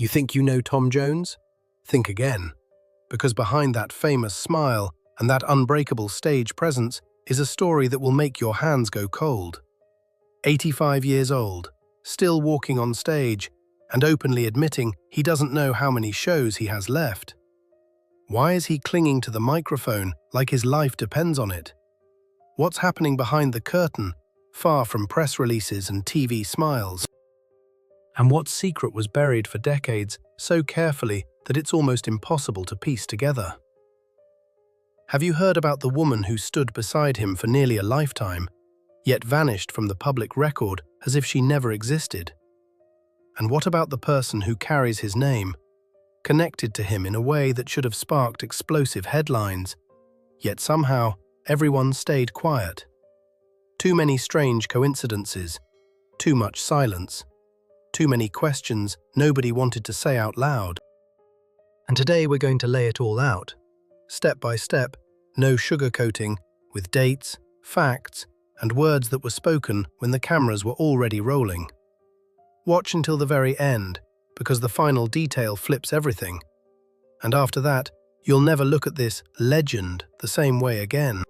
You think you know Tom Jones? Think again, because behind that famous smile and that unbreakable stage presence is a story that will make your hands go cold. 85 years old, still walking on stage, and openly admitting he doesn't know how many shows he has left. Why is he clinging to the microphone like his life depends on it? What's happening behind the curtain, far from press releases and TV smiles? And what secret was buried for decades so carefully that it's almost impossible to piece together? Have you heard about the woman who stood beside him for nearly a lifetime, yet vanished from the public record as if she never existed? And what about the person who carries his name, connected to him in a way that should have sparked explosive headlines, yet somehow everyone stayed quiet? Too many strange coincidences, too much silence, too many questions nobody wanted to say out loud. And today we're going to lay it all out, step by step, no sugarcoating, with dates, facts, and words that were spoken when the cameras were already rolling. Watch until the very end, because the final detail flips everything. And after that, you'll never look at this legend the same way again.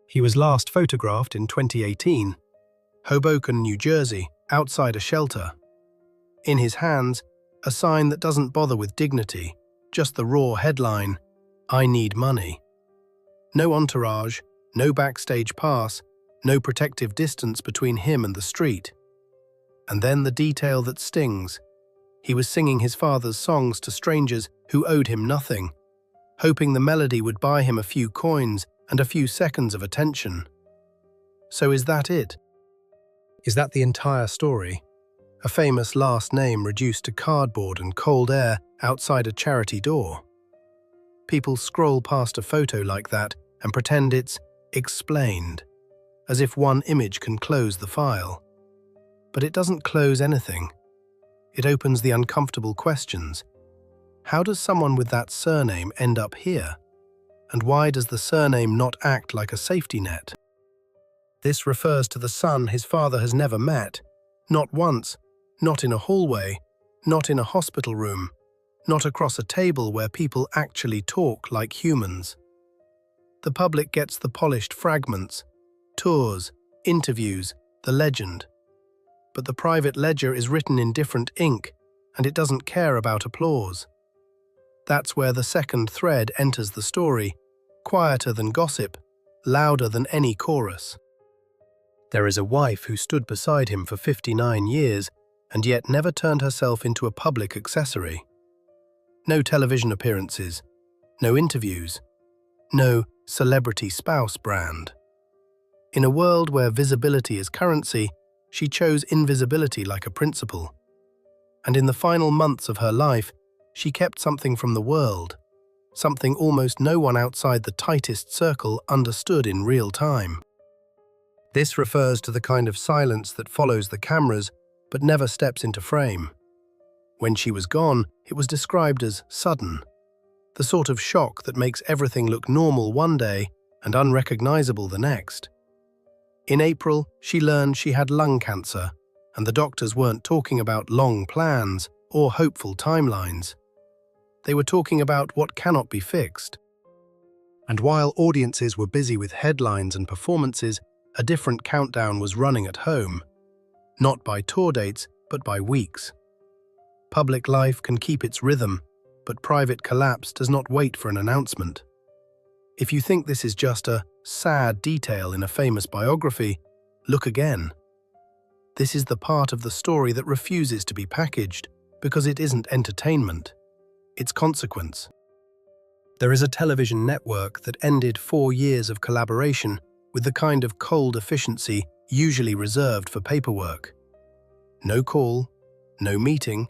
He was last photographed in 2018, Hoboken, New Jersey, outside a shelter. In his hands, a sign that doesn't bother with dignity, just the raw headline, "I need money." No entourage, no backstage pass, no protective distance between him and the street. And then the detail that stings. He was singing his father's songs to strangers who owed him nothing, hoping the melody would buy him a few coins and a few seconds of attention. So is that it? Is that the entire story? A famous last name reduced to cardboard and cold air outside a charity door? People scroll past a photo like that and pretend it's explained, as if one image can close the file. But it doesn't close anything. It opens the uncomfortable questions. How does someone with that surname end up here? And why does the surname not act like a safety net? This refers to the son his father has never met, not once, not in a hallway, not in a hospital room, not across a table where people actually talk like humans. The public gets the polished fragments, tours, interviews, the legend. But the private ledger is written in different ink, and it doesn't care about applause. That's where the second thread enters the story, quieter than gossip, louder than any chorus. There is a wife who stood beside him for 59 years and yet never turned herself into a public accessory. No television appearances, no interviews, no celebrity spouse brand. In a world where visibility is currency, she chose invisibility like a principle. And in the final months of her life, she kept something from the world, something almost no one outside the tightest circle understood in real time. This refers to the kind of silence that follows the cameras but never steps into frame. When she was gone, it was described as sudden, the sort of shock that makes everything look normal one day and unrecognizable the next. In April, she learned she had lung cancer, and the doctors weren't talking about long plans or hopeful timelines. They were talking about what cannot be fixed. And while audiences were busy with headlines and performances, a different countdown was running at home. Not by tour dates, but by weeks. Public life can keep its rhythm, but private collapse does not wait for an announcement. If you think this is just a sad detail in a famous biography, look again. This is the part of the story that refuses to be packaged because it isn't entertainment. It's consequence. There is a television network that ended 4 years of collaboration with the kind of cold efficiency usually reserved for paperwork. No call, no meeting,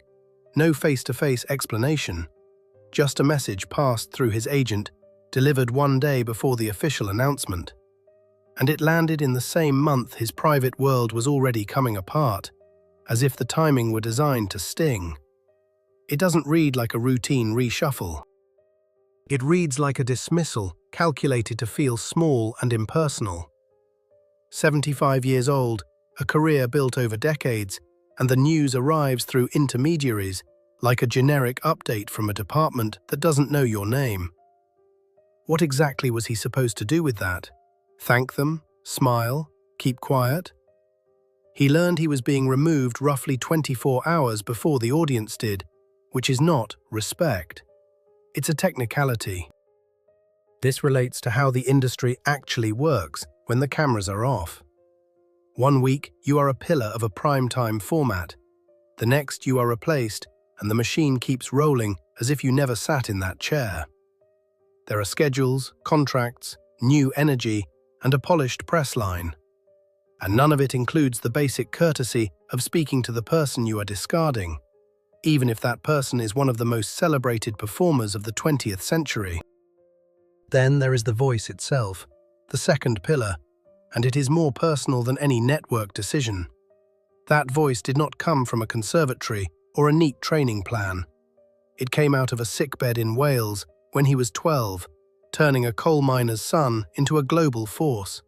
no face-to-face explanation, just a message passed through his agent, delivered one day before the official announcement. And it landed in the same month his private world was already coming apart, as if the timing were designed to sting. It doesn't read like a routine reshuffle. It reads like a dismissal calculated to feel small and impersonal. 75 years old, a career built over decades, and the news arrives through intermediaries, like a generic update from a department that doesn't know your name. What exactly was he supposed to do with that? Thank them? Smile? Keep quiet? He learned he was being removed roughly 24 hours before the audience did, which is not respect. It's a technicality. This relates to how the industry actually works when the cameras are off. One week, you are a pillar of a prime-time format. The next, you are replaced, and the machine keeps rolling as if you never sat in that chair. There are schedules, contracts, new energy, and a polished press line. And none of it includes the basic courtesy of speaking to the person you are discarding, even if that person is one of the most celebrated performers of the 20th century. Then there is the voice itself, the second pillar, and it is more personal than any network decision. That voice did not come from a conservatory or a neat training plan. It came out of a sickbed in Wales when he was 12, turning a coal miner's son into a global force.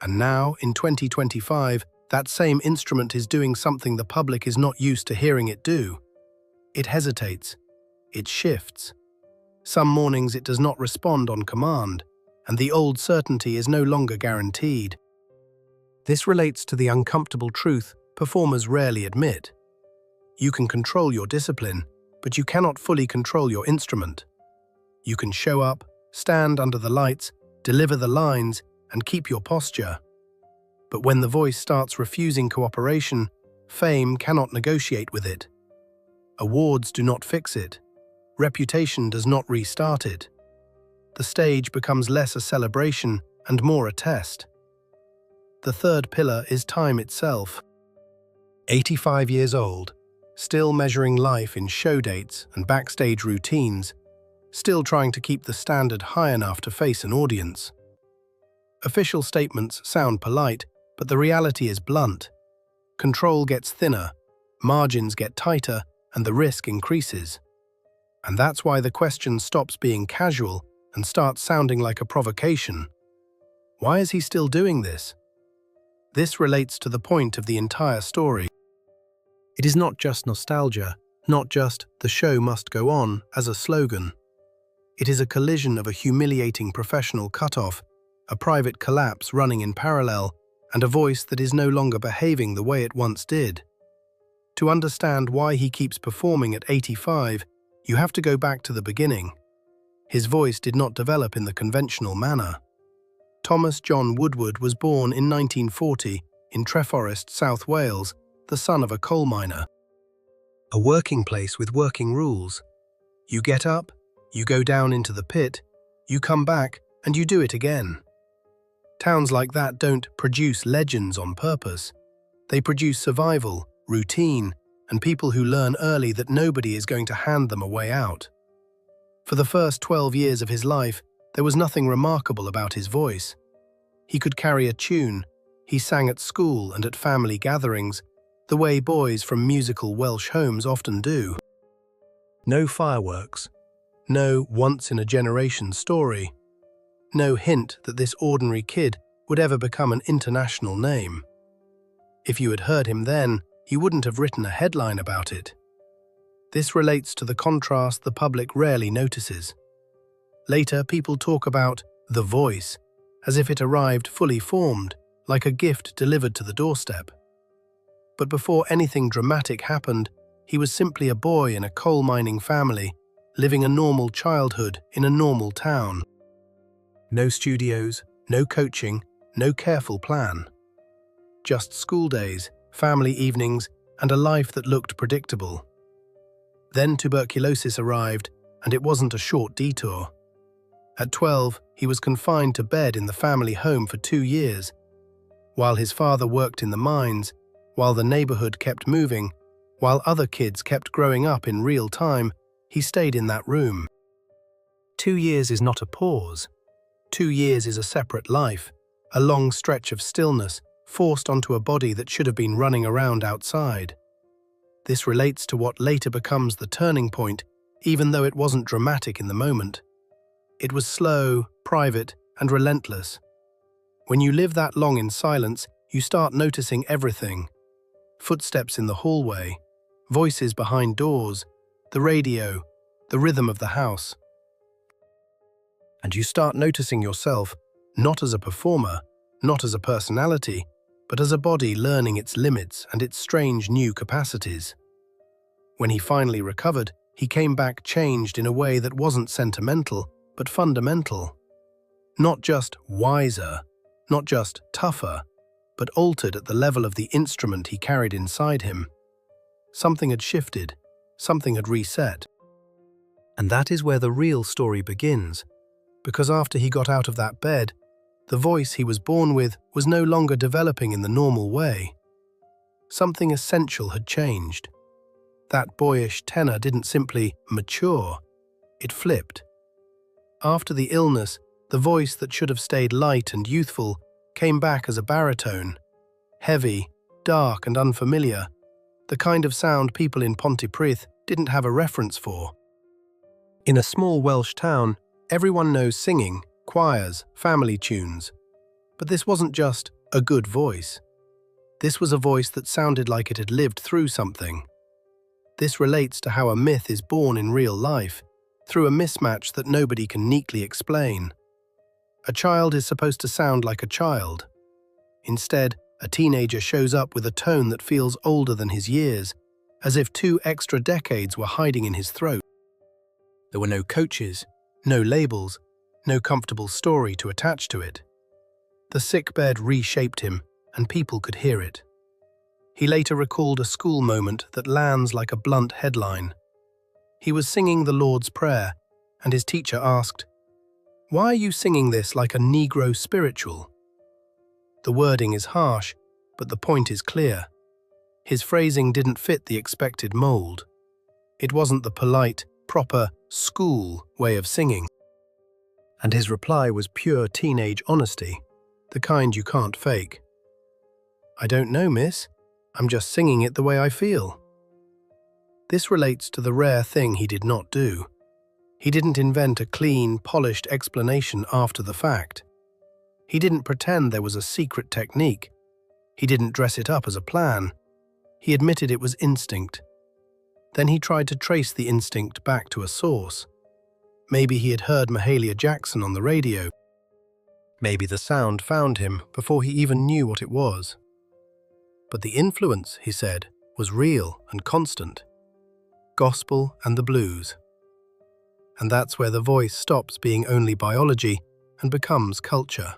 And now, in 2025, that same instrument is doing something the public is not used to hearing it do. It hesitates. It shifts. Some mornings it does not respond on command, and the old certainty is no longer guaranteed. This relates to the uncomfortable truth performers rarely admit. You can control your discipline, but you cannot fully control your instrument. You can show up, stand under the lights, deliver the lines, and keep your posture. But when the voice starts refusing cooperation, fame cannot negotiate with it. Awards do not fix it. Reputation does not restart it. The stage becomes less a celebration and more a test. The third pillar is time itself. 85 years old, still measuring life in show dates and backstage routines, still trying to keep the standard high enough to face an audience. Official statements sound polite, but the reality is blunt. Control gets thinner, margins get tighter, and the risk increases. And that's why the question stops being casual and starts sounding like a provocation. Why is he still doing this? This relates to the point of the entire story. It is not just nostalgia, not just "the show must go on" as a slogan. It is a collision of a humiliating professional cutoff, a private collapse running in parallel, and a voice that is no longer behaving the way it once did. To understand why he keeps performing at 85, you have to go back to the beginning. His voice did not develop in the conventional manner. Thomas John Woodward was born in 1940 in Treforest, South Wales, the son of a coal miner. A working place with working rules. You get up, you go down into the pit, you come back, and you do it again. Towns like that don't produce legends on purpose. They produce survival, routine, and people who learn early that nobody is going to hand them a way out. For the first 12 years of his life, there was nothing remarkable about his voice. He could carry a tune. He sang at school and at family gatherings, the way boys from musical Welsh homes often do. No fireworks. No once-in-a-generation story. No hint that this ordinary kid would ever become an international name. If you had heard him then, he wouldn't have written a headline about it. This relates to the contrast the public rarely notices. Later, people talk about the voice as if it arrived fully formed, like a gift delivered to the doorstep. But before anything dramatic happened, he was simply a boy in a coal mining family, living a normal childhood in a normal town. No studios, no coaching, no careful plan. Just school days, family evenings, and a life that looked predictable. Then tuberculosis arrived, and it wasn't a short detour. At 12, he was confined to bed in the family home for 2 years. While his father worked in the mines, while the neighborhood kept moving, while other kids kept growing up in real time, he stayed in that room. 2 years is not a pause. 2 years is a separate life, a long stretch of stillness forced onto a body that should have been running around outside. This relates to what later becomes the turning point, even though it wasn't dramatic in the moment. It was slow, private, and relentless. When you live that long in silence, you start noticing everything. Footsteps in the hallway, voices behind doors, the radio, the rhythm of the house. And you start noticing yourself not as a performer, not as a personality, but as a body learning its limits and its strange new capacities. When he finally recovered, he came back changed in a way that wasn't sentimental, but fundamental. Not just wiser, not just tougher, but altered at the level of the instrument he carried inside him. Something had shifted, something had reset. And that is where the real story begins, because after he got out of that bed, the voice he was born with was no longer developing in the normal way. Something essential had changed. That boyish tenor didn't simply mature, it flipped. After the illness, the voice that should have stayed light and youthful came back as a baritone, heavy, dark and unfamiliar, the kind of sound people in Pontypridd didn't have a reference for. In a small Welsh town, everyone knows singing, choirs, family tunes. But this wasn't just a good voice. This was a voice that sounded like it had lived through something. This relates to how a myth is born in real life, through a mismatch that nobody can neatly explain. A child is supposed to sound like a child. Instead, a teenager shows up with a tone that feels older than his years, as if 2 extra decades were hiding in his throat. There were no coaches, no labels, no comfortable story to attach to it. The sickbed reshaped him, and people could hear it. He later recalled a school moment that lands like a blunt headline. He was singing the Lord's Prayer, and his teacher asked, "Why are you singing this like a Negro spiritual?" The wording is harsh, but the point is clear. His phrasing didn't fit the expected mold. It wasn't the polite, proper, school way of singing. And his reply was pure teenage honesty, the kind you can't fake. "I don't know, miss. I'm just singing it the way I feel." This relates to the rare thing he did not do. He didn't invent a clean, polished explanation after the fact. He didn't pretend there was a secret technique. He didn't dress it up as a plan. He admitted it was instinct. Then he tried to trace the instinct back to a source. Maybe he had heard Mahalia Jackson on the radio. Maybe the sound found him before he even knew what it was. But the influence, he said, was real and constant. Gospel and the blues. And that's where the voice stops being only biology and becomes culture.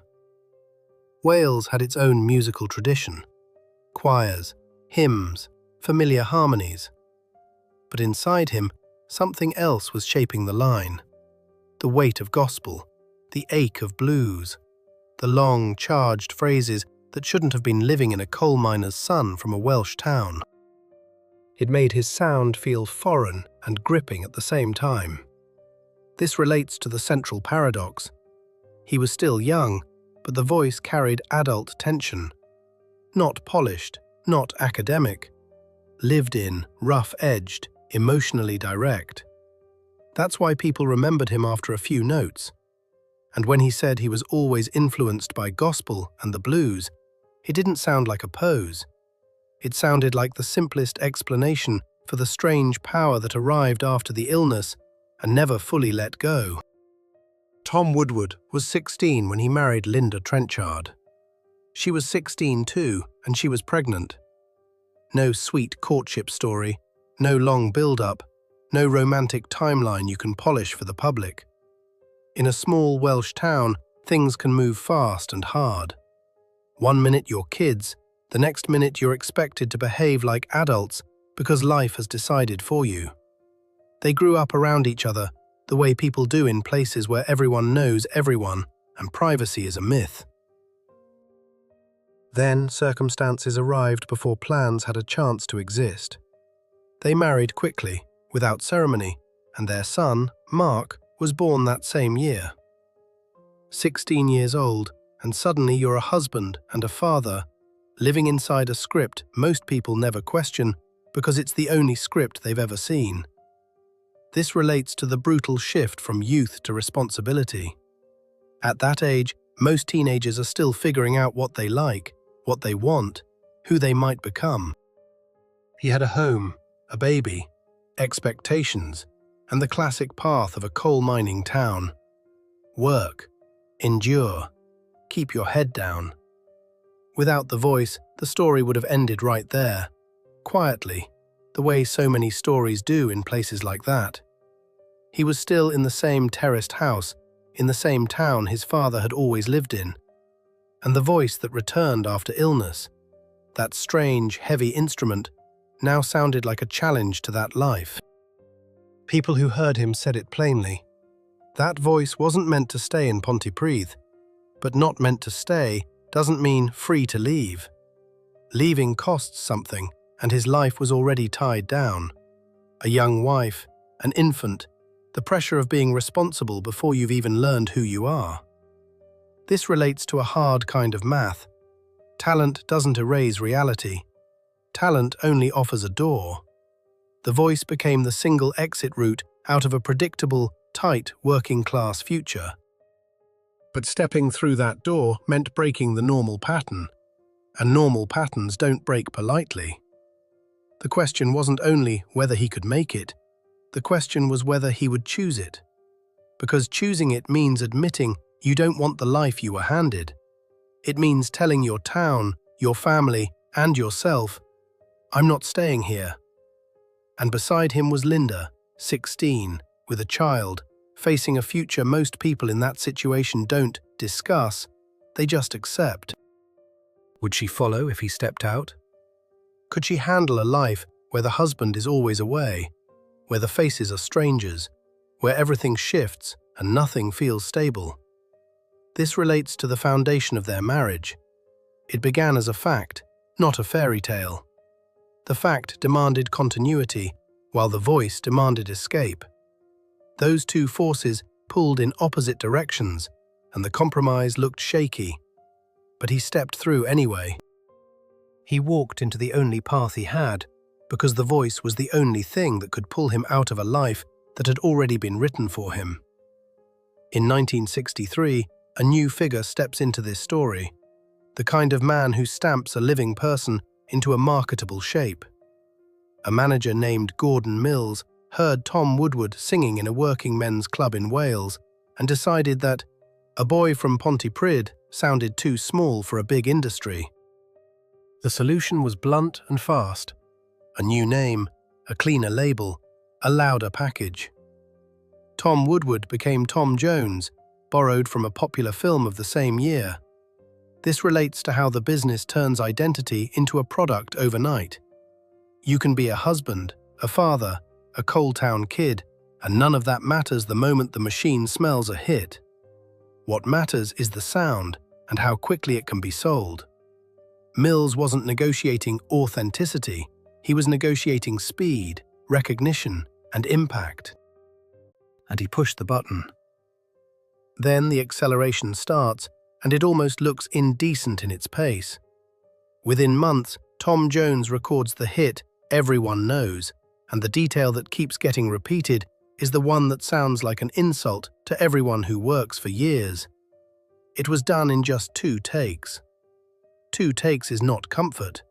Wales had its own musical tradition. Choirs, hymns, familiar harmonies. But inside him, something else was shaping the line. The weight of gospel, the ache of blues, the long, charged phrases that shouldn't have been living in a coal miner's son from a Welsh town. It made his sound feel foreign and gripping at the same time. This relates to the central paradox. He was still young, but the voice carried adult tension. Not polished, not academic. Lived in, rough-edged, emotionally direct. That's why people remembered him after a few notes. And when he said he was always influenced by gospel and the blues, it didn't sound like a pose. It sounded like the simplest explanation for the strange power that arrived after the illness and never fully let go. Tom Woodward was 16 when he married Linda Trenchard. She was 16 too, and she was pregnant. No sweet courtship story, no long build-up, no romantic timeline you can polish for the public. In a small Welsh town, things can move fast and hard. One minute you're kids, the next minute you're expected to behave like adults because life has decided for you. They grew up around each other, the way people do in places where everyone knows everyone and privacy is a myth. Then circumstances arrived before plans had a chance to exist. They married quickly, without ceremony, and their son, Mark, was born that same year. 16 years old, and suddenly you're a husband and a father, living inside a script most people never question because it's the only script they've ever seen. This relates to the brutal shift from youth to responsibility. At that age, most teenagers are still figuring out what they like, what they want, who they might become. He had a home, a baby, expectations, and the classic path of a coal mining town. Work, endure, keep your head down. Without the voice, the story would have ended right there, quietly, the way so many stories do in places like that. He was still in the same terraced house, in the same town his father had always lived in. And the voice that returned after illness, that strange, heavy instrument, now sounded like a challenge to that life. People who heard him said it plainly. That voice wasn't meant to stay in Pontypridd, but not meant to stay doesn't mean free to leave. Leaving costs something, and his life was already tied down. A young wife, an infant, the pressure of being responsible before you've even learned who you are. This relates to a hard kind of math. Talent doesn't erase reality. Talent only offers a door. The voice became the single exit route out of a predictable, tight, working-class future. But stepping through that door meant breaking the normal pattern, and normal patterns don't break politely. The question wasn't only whether he could make it, the question was whether he would choose it. Because choosing it means admitting you don't want the life you were handed. It means telling your town, your family, and yourself, "I'm not staying here." And beside him was Linda, 16, with a child, facing a future most people in that situation don't discuss, they just accept. Would she follow if he stepped out? Could she handle a life where the husband is always away, where the faces are strangers, where everything shifts and nothing feels stable? This relates to the foundation of their marriage. It began as a fact, not a fairy tale. The fact demanded continuity, while the voice demanded escape. Those two forces pulled in opposite directions, and the compromise looked shaky. But he stepped through anyway. He walked into the only path he had, because the voice was the only thing that could pull him out of a life that had already been written for him. In 1963, a new figure steps into this story, the kind of man who stamps a living person into a marketable shape. A manager named Gordon Mills heard Tom Woodward singing in a working men's club in Wales and decided that a boy from Pontypridd sounded too small for a big industry. The solution was blunt and fast. A new name, a cleaner label, a louder package. Tom Woodward became Tom Jones, borrowed from a popular film of the same year. This relates to how the business turns identity into a product overnight. You can be a husband, a father, a coal town kid, and none of that matters the moment the machine smells a hit. What matters is the sound and how quickly it can be sold. Mills wasn't negotiating authenticity, he was negotiating speed, recognition, and impact. And he pushed the button. Then the acceleration starts, and it almost looks indecent in its pace. Within months, Tom Jones records the hit everyone knows, and the detail that keeps getting repeated is the one that sounds like an insult to everyone who works for years. It was done in just 2 takes. 2 takes is not comfort.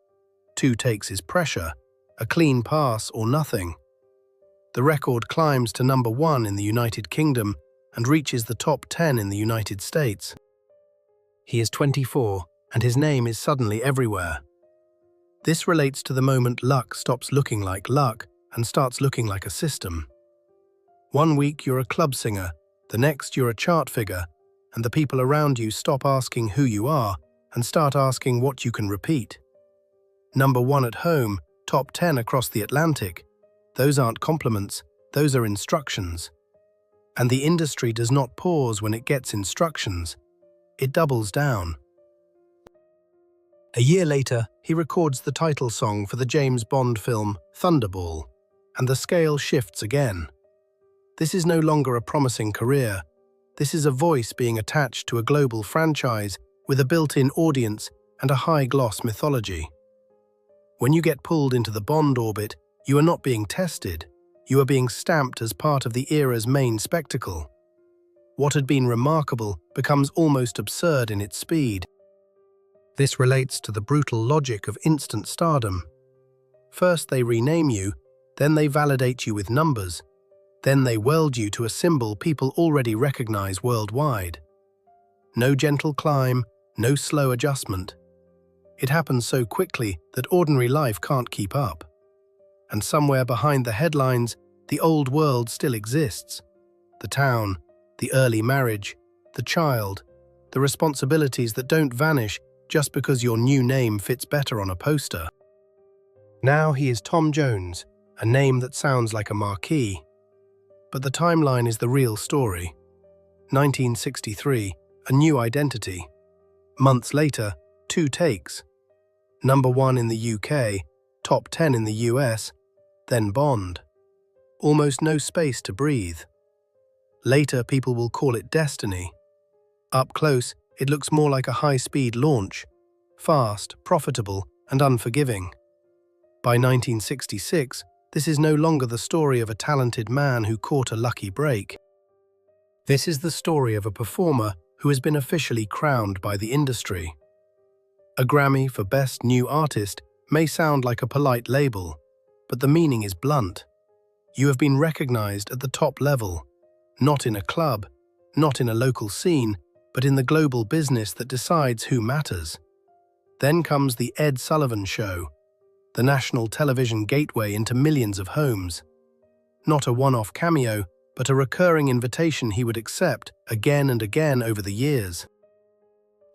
2 takes is pressure, a clean pass or nothing. The record climbs to number 1 in the United Kingdom and reaches the top 10 in the United States. He is 24, and his name is suddenly everywhere. This relates to the moment luck stops looking like luck and starts looking like a system. One week you're a club singer, the next you're a chart figure, and the people around you stop asking who you are and start asking what you can repeat. Number 1 at home, top 10 across the Atlantic. Those aren't compliments, those are instructions. And the industry does not pause when it gets instructions. It doubles down. A year later, he records the title song for the James Bond film Thunderball, and the scale shifts again. This is no longer a promising career. This is a voice being attached to a global franchise with a built-in audience and a high-gloss mythology. When you get pulled into the Bond orbit, you are not being tested. You are being stamped as part of the era's main spectacle. What had been remarkable becomes almost absurd in its speed. This relates to the brutal logic of instant stardom. First they rename you, Then they validate you with numbers. Then they weld you to a symbol people already recognize worldwide. No gentle climb, no slow adjustment. It happens so quickly that ordinary life can't keep up. And somewhere behind the headlines, the old world still exists. The town, the early marriage, the child, the responsibilities that don't vanish just because your new name fits better on a poster. Now he is Tom Jones, a name that sounds like a marquee. But the timeline is the real story. 1963, a new identity. Months later, 2 takes. Number 1 in the UK, top 10 in the US, then Bond. Almost no space to breathe. Later, people will call it destiny. Up close, it looks more like a high-speed launch, fast, profitable, and unforgiving. By 1966, this is no longer the story of a talented man who caught a lucky break. This is the story of a performer who has been officially crowned by the industry. A Grammy for Best New Artist may sound like a polite label, but the meaning is blunt. You have been recognized at the top level, not in a club, not in a local scene, but in the global business that decides who matters. Then comes the Ed Sullivan Show, the national television gateway into millions of homes. Not a one-off cameo, but a recurring invitation he would accept again and again over the years.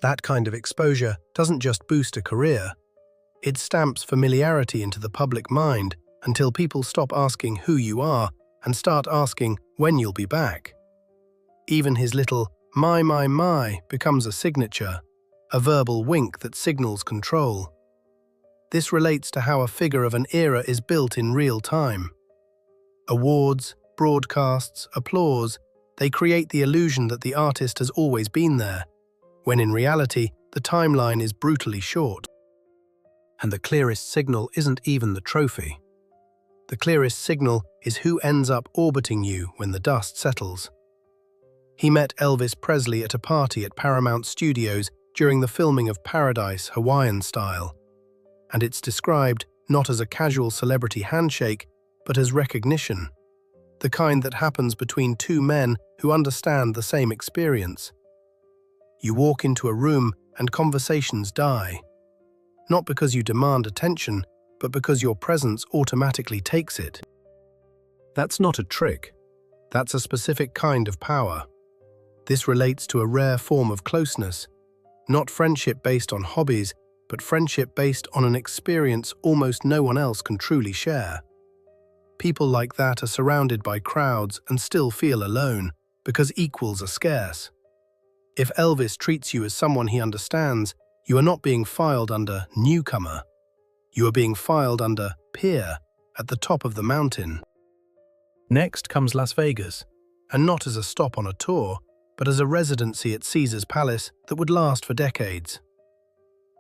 That kind of exposure doesn't just boost a career. It stamps familiarity into the public mind until people stop asking who you are and start asking when you'll be back. Even his little my becomes a signature, a verbal wink that signals control. This relates to how a figure of an era is built in real time. Awards, broadcasts, applause, they create the illusion that the artist has always been there, when in reality, the timeline is brutally short. And the clearest signal isn't even the trophy. The clearest signal is who ends up orbiting you when the dust settles. He met Elvis Presley at a party at Paramount Studios during the filming of Paradise, Hawaiian Style. And it's described not as a casual celebrity handshake, but as recognition, the kind that happens between 2 men who understand the same experience. You walk into a room and conversations die, not because you demand attention, but because your presence automatically takes it. That's not a trick. That's a specific kind of power. This relates to a rare form of closeness, not friendship based on hobbies, but friendship based on an experience almost no one else can truly share. People like that are surrounded by crowds and still feel alone, because equals are scarce. If Elvis treats you as someone he understands, you are not being filed under newcomer. You are being filed under peer at the top of the mountain. Next comes Las Vegas, and not as a stop on a tour, but as a residency at Caesar's Palace that would last for decades.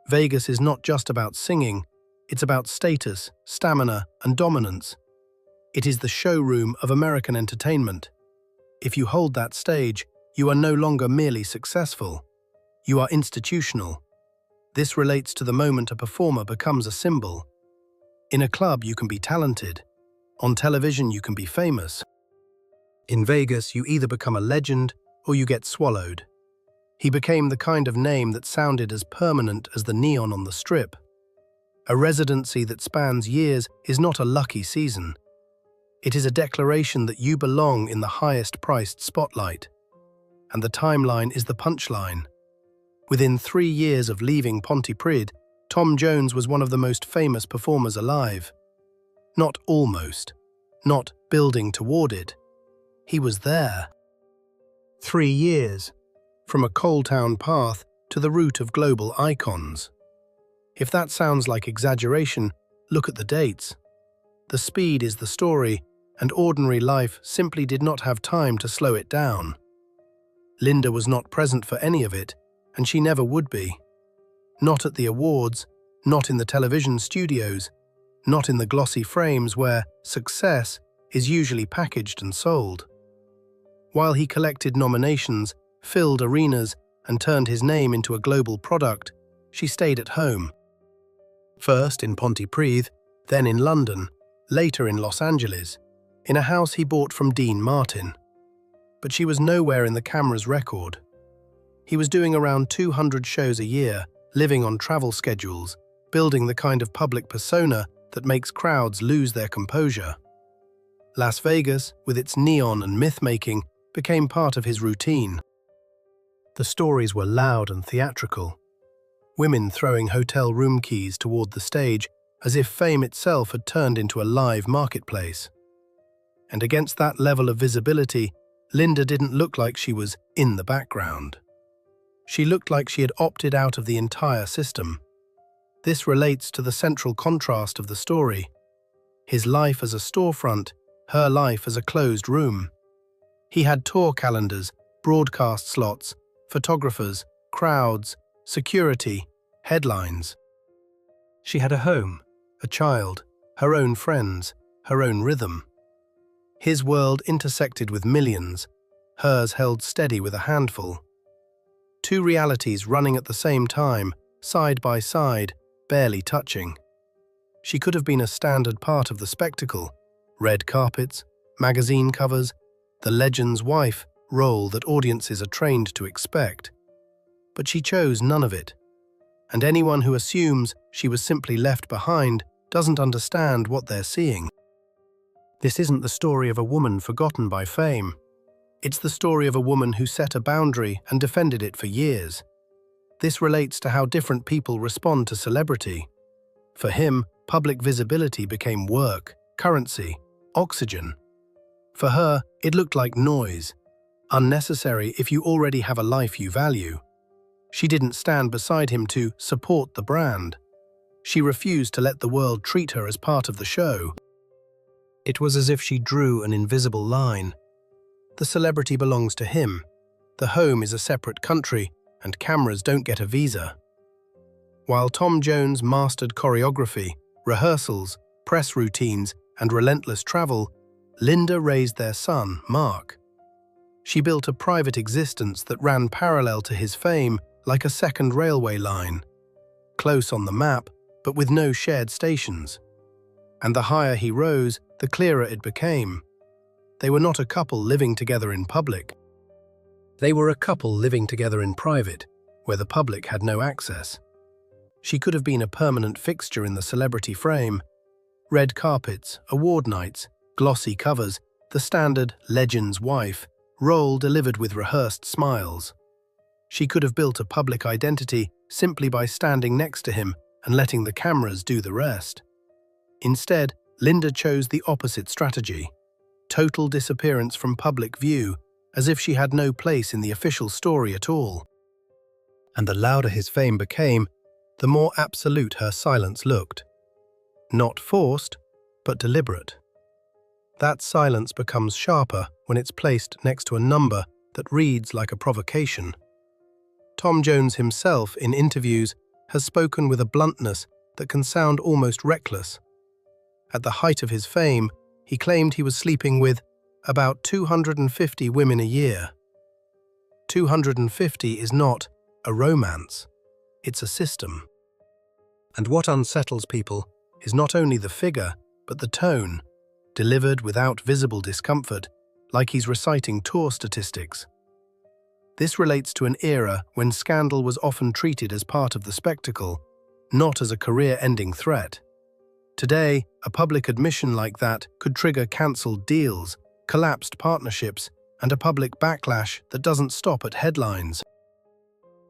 Vegas is not just about singing, it's about status, stamina, and dominance. It is the showroom of American entertainment. If you hold that stage, you are no longer merely successful. You are institutional. This relates to the moment a performer becomes a symbol. In a club, you can be talented. On television, you can be famous. In Vegas, you either become a legend or you get swallowed. He became the kind of name that sounded as permanent as the neon on the strip. A residency that spans years is not a lucky season. It is a declaration that you belong in the highest-priced spotlight. And the timeline is the punchline. Within 3 years of leaving Pontypridd, Tom Jones was one of the most famous performers alive. Not almost. Not building toward it. He was there. 3 years. From a coal town path to the root of global icons. If that sounds like exaggeration, look at the dates. The speed is the story, and ordinary life simply did not have time to slow it down. Linda was not present for any of it, and she never would be. Not at the awards, not in the television studios, not in the glossy frames where success is usually packaged and sold. While he collected nominations, filled arenas, and turned his name into a global product, she stayed at home. First in Pontypridd, then in London, later in Los Angeles, in a house he bought from Dean Martin. But she was nowhere in the camera's record. He was doing around 200 shows a year, living on travel schedules, building the kind of public persona that makes crowds lose their composure. Las Vegas, with its neon and myth-making, became part of his routine. The stories were loud and theatrical. Women throwing hotel room keys toward the stage as if fame itself had turned into a live marketplace. And against that level of visibility, Linda didn't look like she was in the background. She looked like she had opted out of the entire system. This relates to the central contrast of the story. His life as a storefront, her life as a closed room. He had tour calendars, broadcast slots, photographers, crowds, security, headlines. She had a home, a child, her own friends, her own rhythm. His world intersected with millions, hers held steady with a handful. Two realities running at the same time, side by side, barely touching. She could have been a standard part of the spectacle, red carpets, magazine covers, the legend's wife role that audiences are trained to expect. But she chose none of it. And anyone who assumes she was simply left behind doesn't understand what they're seeing. This isn't the story of a woman forgotten by fame. It's the story of a woman who set a boundary and defended it for years. This relates to how different people respond to celebrity. For him, public visibility became work, currency, oxygen. For her, it looked like noise, unnecessary if you already have a life you value. She didn't stand beside him to support the brand. She refused to let the world treat her as part of the show. It was as if she drew an invisible line. The celebrity belongs to him. The home is a separate country, and cameras don't get a visa. While Tom Jones mastered choreography, rehearsals, press routines, and relentless travel, Linda raised their son, Mark. She built a private existence that ran parallel to his fame like a second railway line. Close on the map, but with no shared stations. And the higher he rose, the clearer it became. They were not a couple living together in public. They were a couple living together in private, where the public had no access. She could have been a permanent fixture in the celebrity frame. Red carpets, award nights, glossy covers, the standard legend's wife, role delivered with rehearsed smiles. She could have built a public identity simply by standing next to him and letting the cameras do the rest. Instead, Linda chose the opposite strategy. Total disappearance from public view, as if she had no place in the official story at all. And the louder his fame became, the more absolute her silence looked. Not forced, but deliberate. That silence becomes sharper when it's placed next to a number that reads like a provocation. Tom Jones himself, in interviews, has spoken with a bluntness that can sound almost reckless. At the height of his fame, he claimed he was sleeping with about 250 women a year. 250 is not a romance, it's a system. And what unsettles people is not only the figure, but the tone, delivered without visible discomfort, like he's reciting tour statistics. This relates to an era when scandal was often treated as part of the spectacle, not as a career-ending threat. Today, a public admission like that could trigger cancelled deals, collapsed partnerships, and a public backlash that doesn't stop at headlines.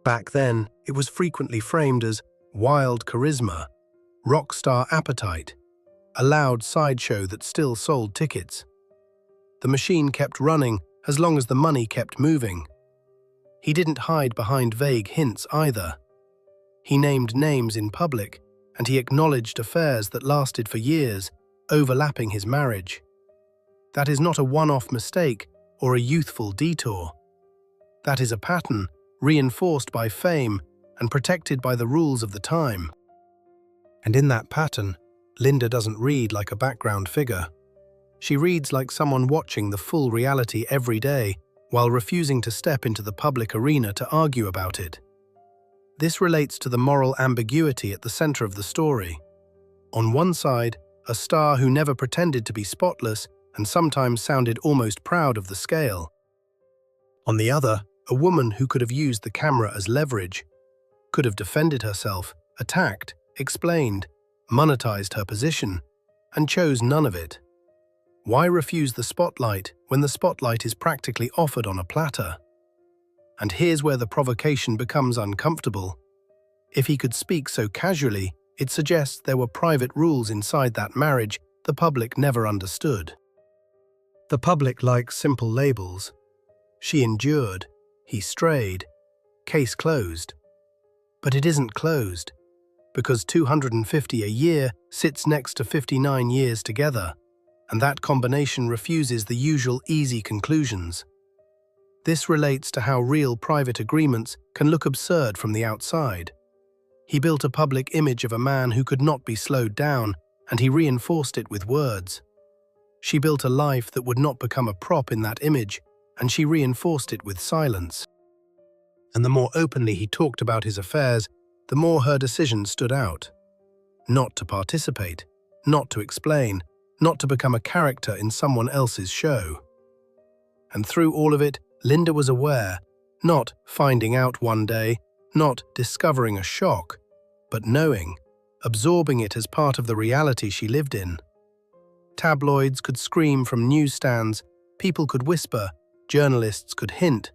Back then, it was frequently framed as wild charisma, rock star appetite, a loud sideshow that still sold tickets. The machine kept running as long as the money kept moving. He didn't hide behind vague hints either. He named names in public, and he acknowledged affairs that lasted for years, overlapping his marriage. That is not a one-off mistake or a youthful detour. That is a pattern, reinforced by fame and protected by the rules of the time. And in that pattern, Linda doesn't read like a background figure. She reads like someone watching the full reality every day while refusing to step into the public arena to argue about it. This relates to the moral ambiguity at the center of the story. On one side, a star who never pretended to be spotless and sometimes sounded almost proud of the scale. On the other, a woman who could have used the camera as leverage, could have defended herself, attacked, explained, monetized her position, and chose none of it. Why refuse the spotlight when the spotlight is practically offered on a platter? And here's where the provocation becomes uncomfortable. If he could speak so casually, it suggests there were private rules inside that marriage the public never understood. The public likes simple labels. She endured, he strayed, case closed. But it isn't closed, because 250 a year sits next to 59 years together, and that combination refuses the usual easy conclusions. This relates to how real private agreements can look absurd from the outside. He built a public image of a man who could not be slowed down, and he reinforced it with words. She built a life that would not become a prop in that image, and she reinforced it with silence. And the more openly he talked about his affairs, the more her decision stood out. Not to participate, not to explain, not to become a character in someone else's show. And through all of it, Linda was aware, not finding out one day, not discovering a shock, but knowing, absorbing it as part of the reality she lived in. Tabloids could scream from newsstands, people could whisper, journalists could hint,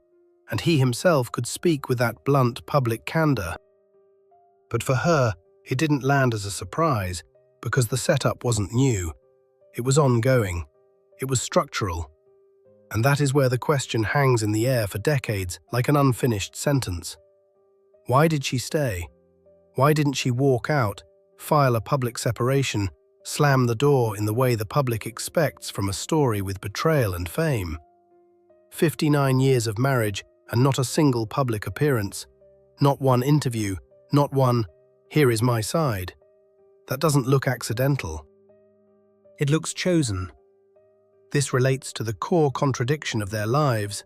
and he himself could speak with that blunt public candor. But for her, it didn't land as a surprise, because the setup wasn't new. It was ongoing. It was structural. And that is where the question hangs in the air for decades, like an unfinished sentence. Why did she stay? Why didn't she walk out, file a public separation, slam the door in the way the public expects from a story with betrayal and fame? 59 years of marriage and not a single public appearance. Not one interview, not one, "Here is my side." That doesn't look accidental. It looks chosen. This relates to the core contradiction of their lives.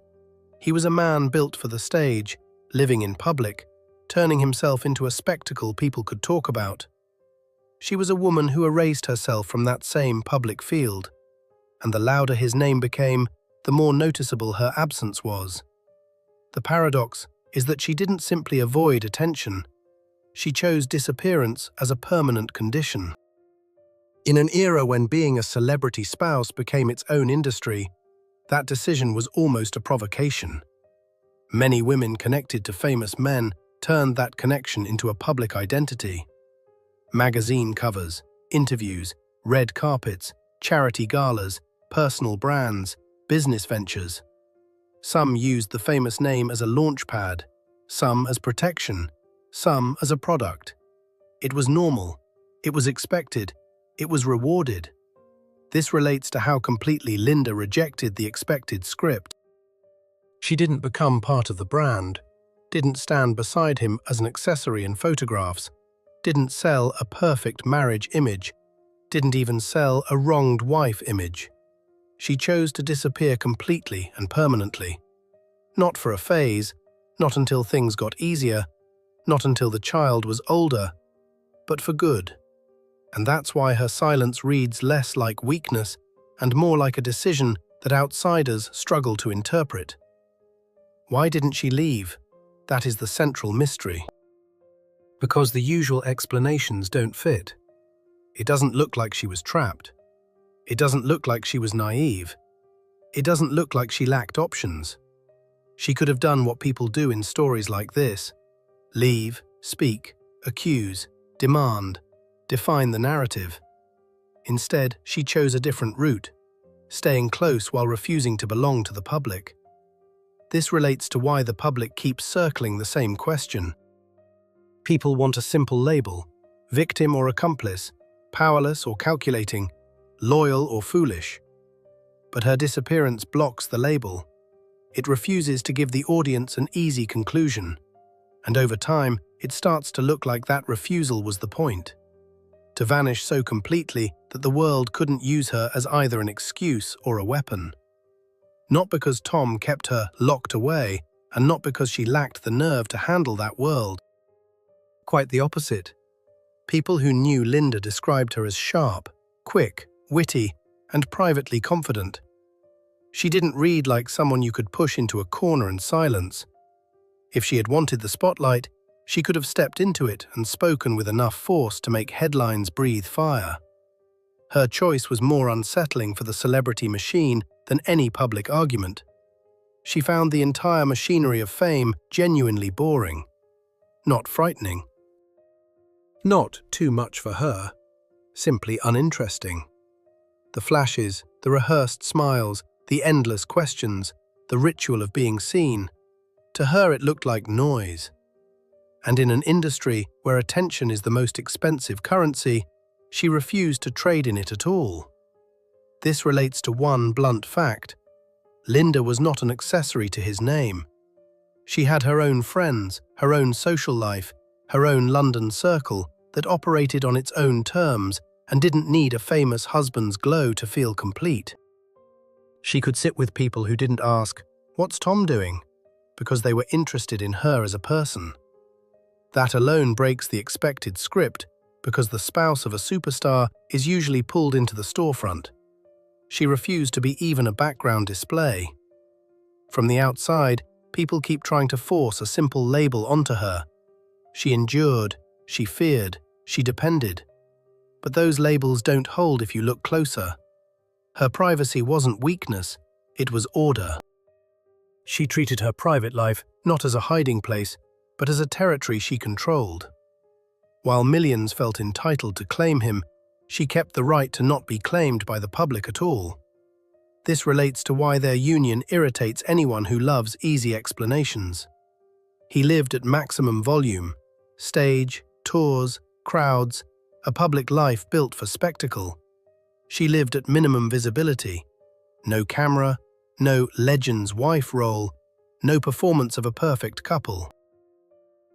He was a man built for the stage, living in public, turning himself into a spectacle people could talk about. She was a woman who erased herself from that same public field, and the louder his name became, the more noticeable her absence was. The paradox is that she didn't simply avoid attention. She chose disappearance as a permanent condition. In an era when being a celebrity spouse became its own industry, that decision was almost a provocation. Many women connected to famous men turned that connection into a public identity. Magazine covers, interviews, red carpets, charity galas, personal brands, business ventures. Some used the famous name as a launchpad, some as protection, some as a product. It was normal, it was expected, it was rewarded. This relates to how completely Linda rejected the expected script. She didn't become part of the brand, didn't stand beside him as an accessory in photographs, didn't sell a perfect marriage image, didn't even sell a wronged wife image. She chose to disappear completely and permanently. Not for a phase, not until things got easier, not until the child was older, but for good. And that's why her silence reads less like weakness and more like a decision that outsiders struggle to interpret. Why didn't she leave? That is the central mystery. Because the usual explanations don't fit. It doesn't look like she was trapped. It doesn't look like she was naive. It doesn't look like she lacked options. She could have done what people do in stories like this: leave, speak, accuse, demand, define the narrative. Instead, she chose a different route, staying close while refusing to belong to the public. This relates to why the public keeps circling the same question. People want a simple label: victim or accomplice, powerless or calculating, loyal or foolish. But her disappearance blocks the label. It refuses to give the audience an easy conclusion. And over time, it starts to look like that refusal was the point. To vanish so completely that the world couldn't use her as either an excuse or a weapon. Not because Tom kept her locked away, and not because she lacked the nerve to handle that world. Quite the opposite. People who knew Linda described her as sharp, quick, witty, and privately confident. She didn't read like someone you could push into a corner and silence. If she had wanted the spotlight, she could have stepped into it and spoken with enough force to make headlines breathe fire. Her choice was more unsettling for the celebrity machine than any public argument. She found the entire machinery of fame genuinely boring, not frightening. Not too much for her, simply uninteresting. The flashes, the rehearsed smiles, the endless questions, the ritual of being seen. To her it looked like noise. And in an industry where attention is the most expensive currency, she refused to trade in it at all. This relates to one blunt fact. Linda was not an accessory to his name. She had her own friends, her own social life, her own London circle that operated on its own terms and didn't need a famous husband's glow to feel complete. She could sit with people who didn't ask, "What's Tom doing?" because they were interested in her as a person. That alone breaks the expected script because the spouse of a superstar is usually pulled into the storefront. She refused to be even a background display. From the outside, people keep trying to force a simple label onto her. She endured, she feared, she depended. But those labels don't hold if you look closer. Her privacy wasn't weakness, it was order. She treated her private life not as a hiding place, but as a territory she controlled. While millions felt entitled to claim him, she kept the right to not be claimed by the public at all. This relates to why their union irritates anyone who loves easy explanations. He lived at maximum volume, stage, tours, crowds, a public life built for spectacle. She lived at minimum visibility. No camera, no legend's wife role, no performance of a perfect couple.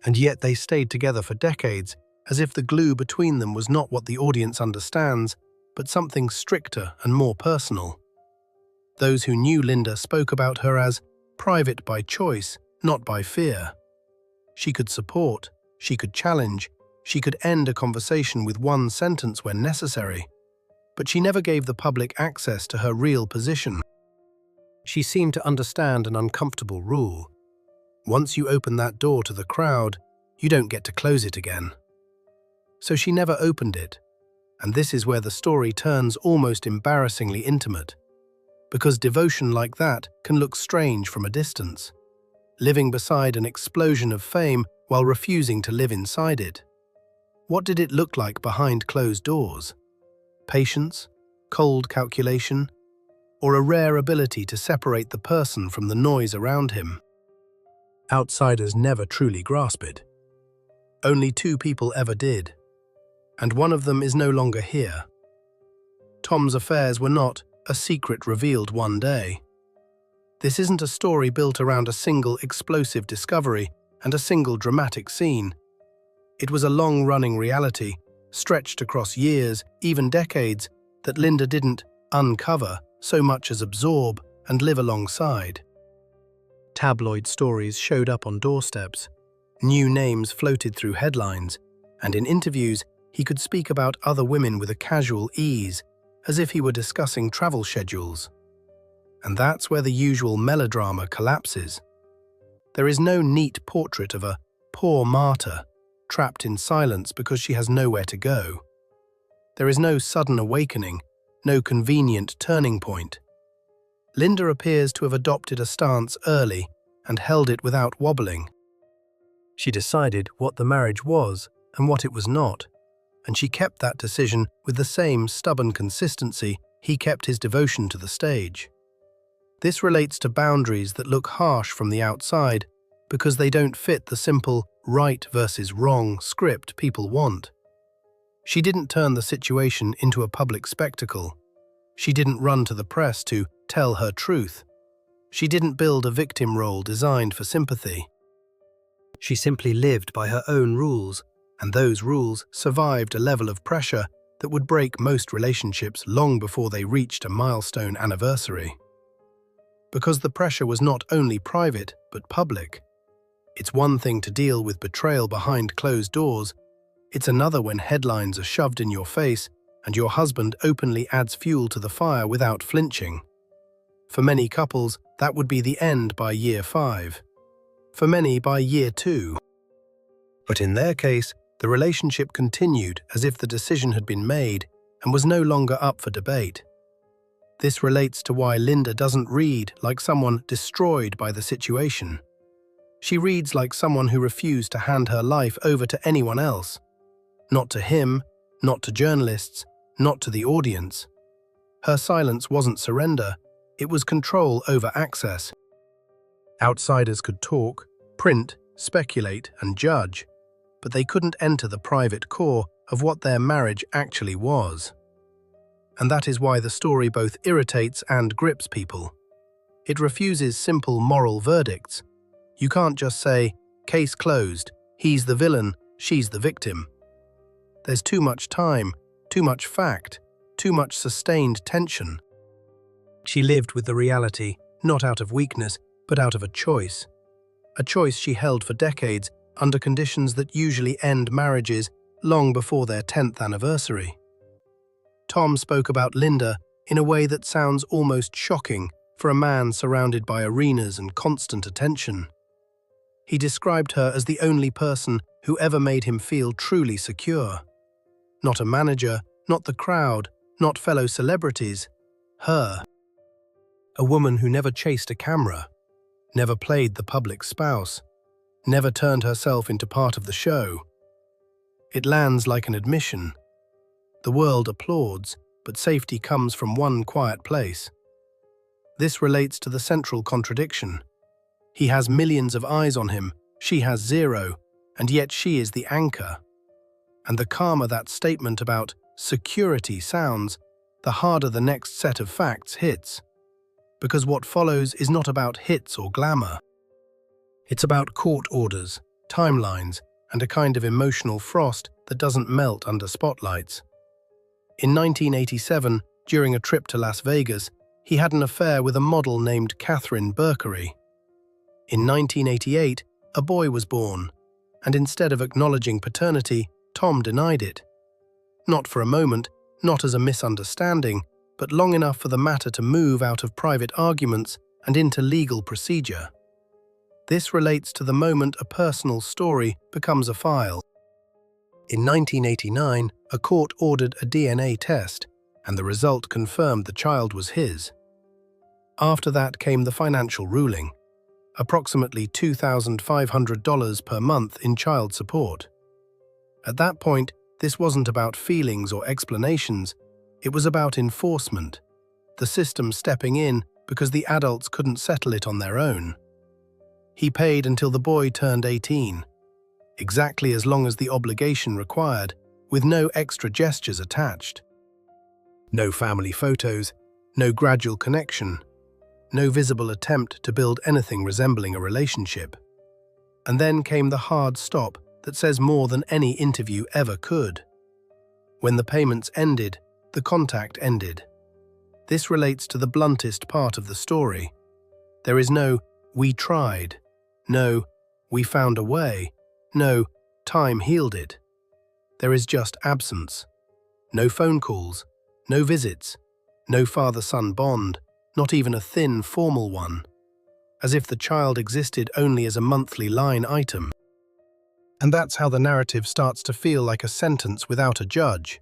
And yet they stayed together for decades, as if the glue between them was not what the audience understands, but something stricter and more personal. Those who knew Linda spoke about her as private by choice, not by fear. She could support, she could challenge, she could end a conversation with one sentence when necessary. But she never gave the public access to her real position. She seemed to understand an uncomfortable rule. Once you open that door to the crowd, you don't get to close it again. So she never opened it, and this is where the story turns almost embarrassingly intimate. Because devotion like that can look strange from a distance. Living beside an explosion of fame while refusing to live inside it. What did it look like behind closed doors? Patience, cold calculation, or a rare ability to separate the person from the noise around him? Outsiders never truly grasp it. Only two people ever did, and one of them is no longer here. Tom's affairs were not a secret revealed one day. This isn't a story built around a single explosive discovery and a single dramatic scene. It was a long-running reality, stretched across years, even decades, that Linda didn't uncover so much as absorb and live alongside. Tabloid stories showed up on doorsteps. New names floated through headlines, and in interviews, he could speak about other women with a casual ease, as if he were discussing travel schedules. And that's where the usual melodrama collapses. There is no neat portrait of a poor martyr, trapped in silence because she has nowhere to go. There is no sudden awakening, no convenient turning point. Linda appears to have adopted a stance early and held it without wobbling. She decided what the marriage was and what it was not, and she kept that decision with the same stubborn consistency he kept his devotion to the stage. This relates to boundaries that look harsh from the outside because they don't fit the simple right versus wrong script people want. She didn't turn the situation into a public spectacle. She didn't run to the press to tell her truth. She didn't build a victim role designed for sympathy. She simply lived by her own rules, and those rules survived a level of pressure that would break most relationships long before they reached a milestone anniversary. Because the pressure was not only private, but public. It's one thing to deal with betrayal behind closed doors. It's another when headlines are shoved in your face and your husband openly adds fuel to the fire without flinching. For many couples, that would be the end by year 5. For many, by year 2. But in their case, the relationship continued as if the decision had been made and was no longer up for debate. This relates to why Linda doesn't read like someone destroyed by the situation. She reads like someone who refused to hand her life over to anyone else. Not to him, not to journalists, not to the audience. Her silence wasn't surrender, it was control over access. Outsiders could talk, print, speculate, and judge, but they couldn't enter the private core of what their marriage actually was. And that is why the story both irritates and grips people. It refuses simple moral verdicts. You can't just say, case closed, he's the villain, she's the victim. There's too much time, too much fact, too much sustained tension. She lived with the reality, not out of weakness, but out of a choice. A choice she held for decades under conditions that usually end marriages long before their 10th anniversary. Tom spoke about Linda in a way that sounds almost shocking for a man surrounded by arenas and constant attention. He described her as the only person who ever made him feel truly secure. Not a manager, not the crowd, not fellow celebrities, her. A woman who never chased a camera, never played the public spouse, never turned herself into part of the show. It lands like an admission. The world applauds, but safety comes from one quiet place. This relates to the central contradiction. He has millions of eyes on him, she has 0, and yet she is the anchor. And the calmer that statement about security sounds, the harder the next set of facts hits. Because what follows is not about hits or glamour. It's about court orders, timelines, and a kind of emotional frost that doesn't melt under spotlights. In 1987, during a trip to Las Vegas, he had an affair with a model named Catherine Berkery. In 1988, a boy was born, and instead of acknowledging paternity, Tom denied it. Not for a moment, not as a misunderstanding, but long enough for the matter to move out of private arguments and into legal procedure. This relates to the moment a personal story becomes a file. In 1989, a court ordered a DNA test, and the result confirmed the child was his. After that came the financial ruling, approximately $2,500 per month in child support. At that point, this wasn't about feelings or explanations, it was about enforcement, the system stepping in because the adults couldn't settle it on their own. He paid until the boy turned 18, exactly as long as the obligation required, with no extra gestures attached. No family photos, no gradual connection, no visible attempt to build anything resembling a relationship. And then came the hard stop that says more than any interview ever could. When the payments ended, the contact ended. This relates to the bluntest part of the story. There is no, "we tried," no, "we found a way," no, "time healed it." There is just absence. No phone calls, no visits, no father-son bond, not even a thin, formal one. As if the child existed only as a monthly line item. And that's how the narrative starts to feel like a sentence without a judge.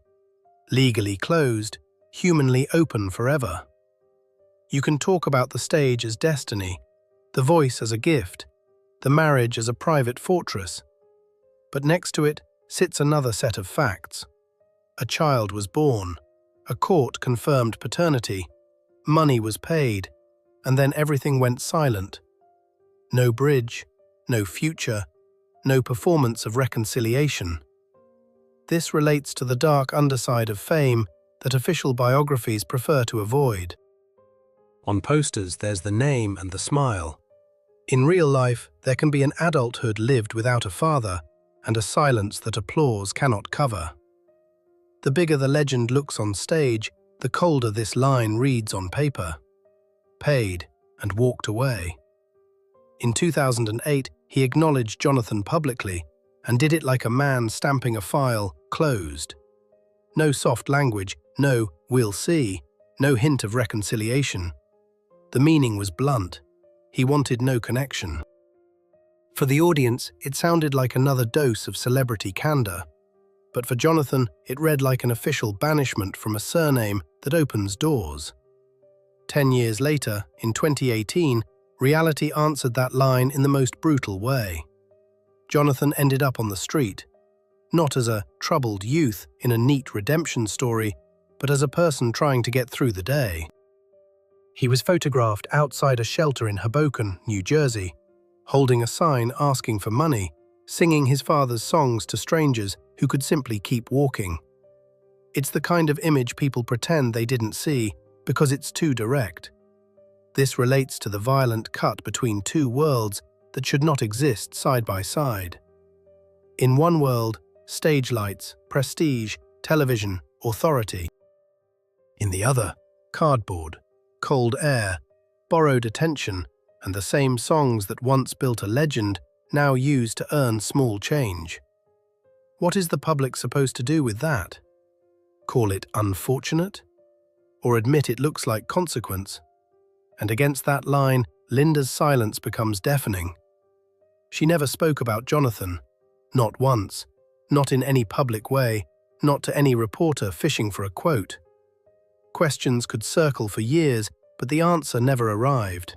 Legally closed, humanly open forever. You can talk about the stage as destiny, the voice as a gift, the marriage as a private fortress. But next to it sits another set of facts. A child was born, a court confirmed paternity, money was paid, and then everything went silent. No bridge, no future, no performance of reconciliation. This relates to the dark underside of fame that official biographies prefer to avoid. On posters, there's the name and the smile. In real life, there can be an adulthood lived without a father and a silence that applause cannot cover. The bigger the legend looks on stage, the colder this line reads on paper. Paid and walked away. In 2008, he acknowledged Jonathan publicly and did it like a man stamping a file closed. No soft language, no "we'll see," no hint of reconciliation. The meaning was blunt. He wanted no connection. For the audience, it sounded like another dose of celebrity candor. But for Jonathan, it read like an official banishment from a surname that opens doors. 10 years later, in 2018, reality answered that line in the most brutal way. Jonathan ended up on the street, not as a troubled youth in a neat redemption story, but as a person trying to get through the day. He was photographed outside a shelter in Hoboken, New Jersey, holding a sign asking for money, singing his father's songs to strangers who could simply keep walking. It's the kind of image people pretend they didn't see because it's too direct. This relates to the violent cut between two worlds that should not exist side by side. In one world, stage lights, prestige, television, authority. In the other, cardboard, cold air, borrowed attention, and the same songs that once built a legend now used to earn small change. What is the public supposed to do with that? Call it unfortunate? Or admit it looks like consequence? And against that line, Linda's silence becomes deafening. She never spoke about Jonathan, not once, not in any public way, not to any reporter fishing for a quote. Questions could circle for years, but the answer never arrived.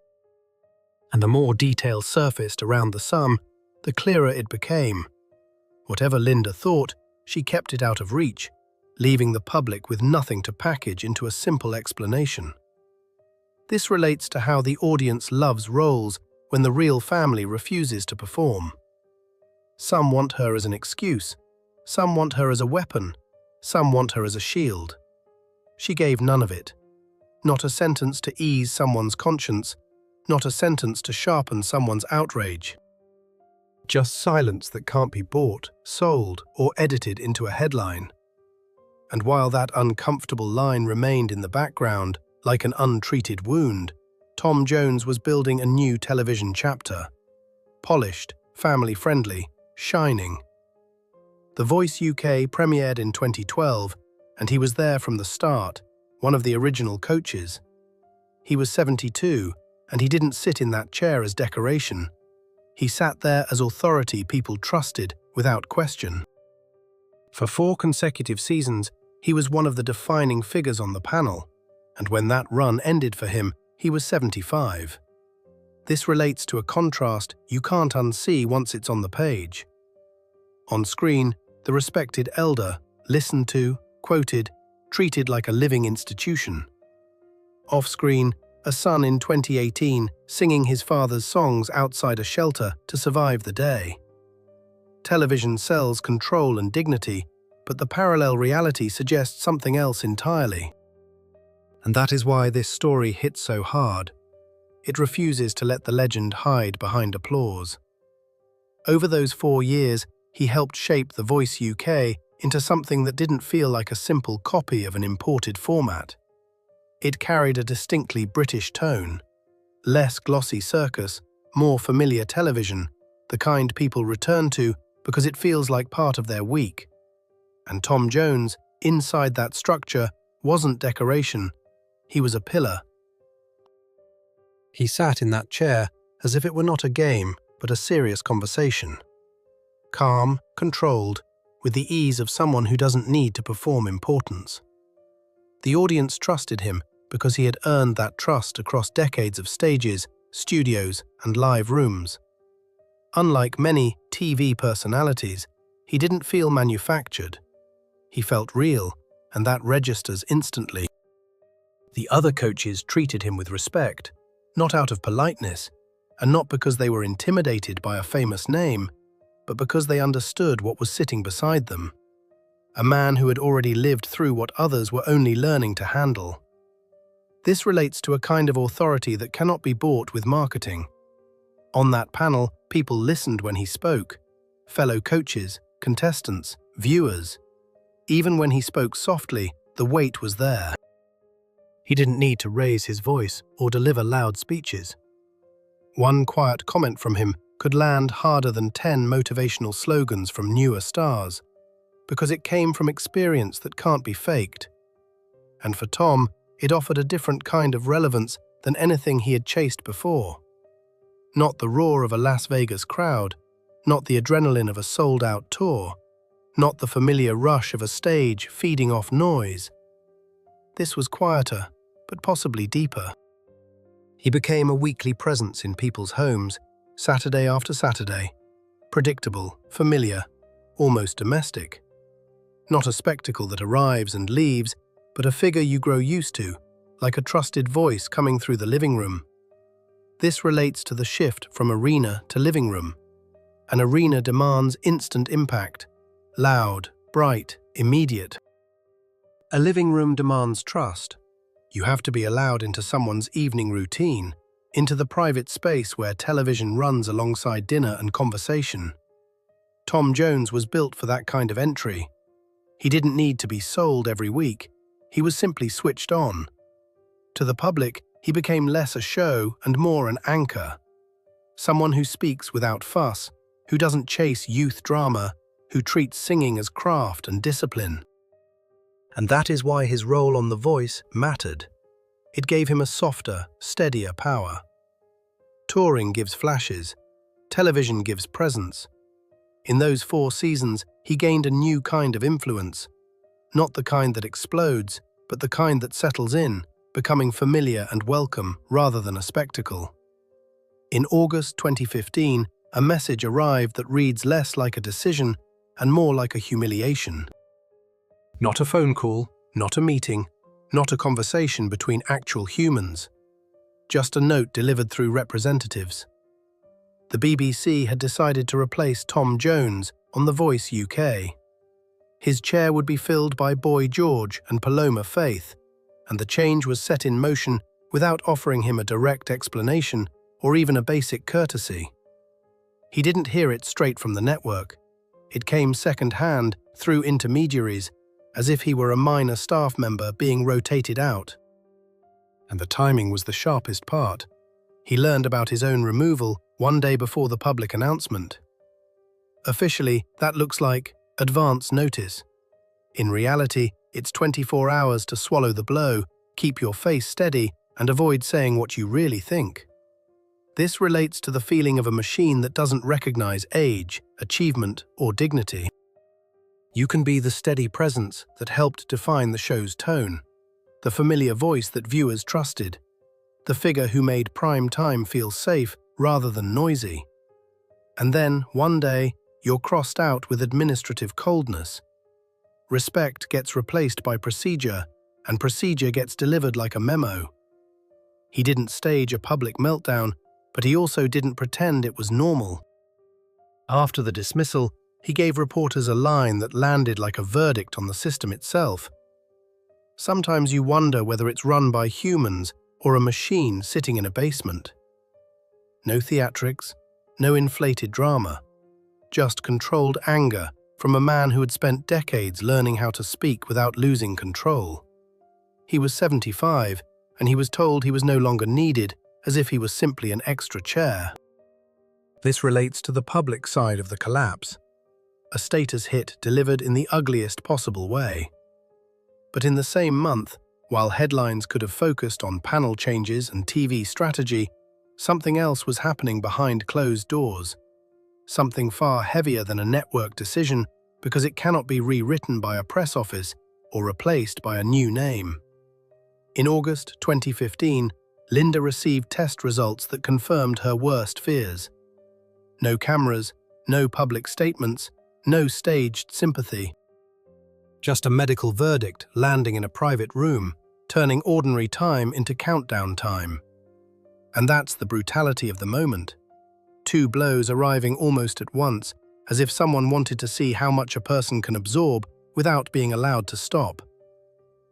And the more detail surfaced around the sum, the clearer it became. Whatever Linda thought, she kept it out of reach, leaving the public with nothing to package into a simple explanation. This relates to how the audience loves roles when the real family refuses to perform. Some want her as an excuse, some want her as a weapon, some want her as a shield. She gave none of it. Not a sentence to ease someone's conscience, not a sentence to sharpen someone's outrage. Just silence that can't be bought, sold, or edited into a headline. And while that uncomfortable line remained in the background, like an untreated wound, Tom Jones was building a new television chapter. Polished, family-friendly, shining. The Voice UK premiered in 2012, and he was there from the start, one of the original coaches. He was 72, and he didn't sit in that chair as decoration. He sat there as authority people trusted without question. For 4 consecutive seasons, he was one of the defining figures on the panel, and when that run ended for him, he was 75. This relates to a contrast you can't unsee once it's on the page. On screen, the respected elder, listened to, quoted, treated like a living institution. Off-screen, a son in 2018 singing his father's songs outside a shelter to survive the day. Television sells control and dignity, but the parallel reality suggests something else entirely. And that is why this story hits so hard. It refuses to let the legend hide behind applause. Over those 4 years, he helped shape The Voice UK into something that didn't feel like a simple copy of an imported format. It carried a distinctly British tone. Less glossy circus, more familiar television, the kind people return to because it feels like part of their week. And Tom Jones, inside that structure, wasn't decoration. He was a pillar. He sat in that chair as if it were not a game, but a serious conversation. Calm, controlled, with the ease of someone who doesn't need to perform importance. The audience trusted him because he had earned that trust across decades of stages, studios, and live rooms. Unlike many TV personalities, he didn't feel manufactured. He felt real, and that registers instantly. The other coaches treated him with respect, not out of politeness, and not because they were intimidated by a famous name, but because they understood what was sitting beside them. A man who had already lived through what others were only learning to handle. This relates to a kind of authority that cannot be bought with marketing. On that panel, people listened when he spoke. Fellow coaches, contestants, viewers. Even when he spoke softly, the weight was there. He didn't need to raise his voice or deliver loud speeches. One quiet comment from him could land harder than 10 motivational slogans from newer stars. because it came from experience that can't be faked. And for Tom, it offered a different kind of relevance than anything he had chased before. Not the roar of a Las Vegas crowd, not the adrenaline of a sold-out tour, not the familiar rush of a stage feeding off noise. This was quieter, but possibly deeper. He became a weekly presence in people's homes, Saturday after Saturday. Predictable, familiar, almost domestic. Not a spectacle that arrives and leaves, but a figure you grow used to, like a trusted voice coming through the living room. This relates to the shift from arena to living room. An arena demands instant impact, loud, bright, immediate. A living room demands trust. You have to be allowed into someone's evening routine, into the private space where television runs alongside dinner and conversation. Tom Jones was built for that kind of entry. He didn't need to be sold every week. He was simply switched on. To the public, he became less a show and more an anchor. Someone who speaks without fuss, who doesn't chase youth drama, who treats singing as craft and discipline. And that is why his role on The Voice mattered. It gave him a softer, steadier power. Touring gives flashes. Television gives presence. In those 4 seasons, he gained a new kind of influence. Not the kind that explodes, but the kind that settles in, becoming familiar and welcome rather than a spectacle. In August 2015, a message arrived that reads less like a decision and more like a humiliation. Not a phone call, not a meeting, not a conversation between actual humans. Just a note delivered through representatives. The BBC had decided to replace Tom Jones on The Voice UK. His chair would be filled by Boy George and Paloma Faith, and the change was set in motion without offering him a direct explanation or even a basic courtesy. He didn't hear it straight from the network. It came second-hand through intermediaries, as if he were a minor staff member being rotated out. And the timing was the sharpest part. He learned about his own removal 1 day before the public announcement. Officially, that looks like advance notice. In reality, it's 24 hours to swallow the blow, keep your face steady, and avoid saying what you really think. This relates to the feeling of a machine that doesn't recognize age, achievement, or dignity. You can be the steady presence that helped define the show's tone, the familiar voice that viewers trusted, the figure who made prime time feel safe rather than noisy. And then, one day, you're crossed out with administrative coldness. Respect gets replaced by procedure, and procedure gets delivered like a memo. He didn't stage a public meltdown, but he also didn't pretend it was normal. After the dismissal, he gave reporters a line that landed like a verdict on the system itself. Sometimes you wonder whether it's run by humans or a machine sitting in a basement. No theatrics, no inflated drama, just controlled anger from a man who had spent decades learning how to speak without losing control. He was 75, and he was told he was no longer needed, as if he was simply an extra chair. This relates to the public side of the collapse. A status hit delivered in the ugliest possible way. But in the same month, while headlines could have focused on panel changes and TV strategy, something else was happening behind closed doors. Something far heavier than a network decision because it cannot be rewritten by a press office or replaced by a new name. In August 2015, Linda received test results that confirmed her worst fears. No cameras, no public statements, no staged sympathy. Just a medical verdict landing in a private room, turning ordinary time into countdown time. And that's the brutality of the moment. 2 blows arriving almost at once, as if someone wanted to see how much a person can absorb without being allowed to stop.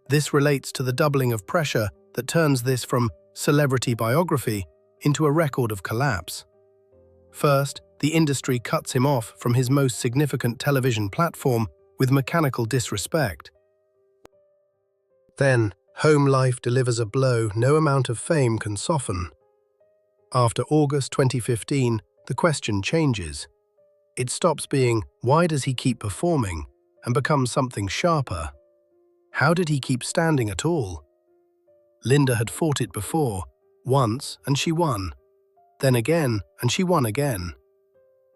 This relates to the doubling of pressure that turns this from celebrity biography into a record of collapse. First, the industry cuts him off from his most significant television platform with mechanical disrespect. Then, home life delivers a blow no amount of fame can soften. After August 2015, the question changes. It stops being, why does he keep performing? and become something sharper. How did he keep standing at all? Linda had fought it before, once, and she won. Then again, and she won again.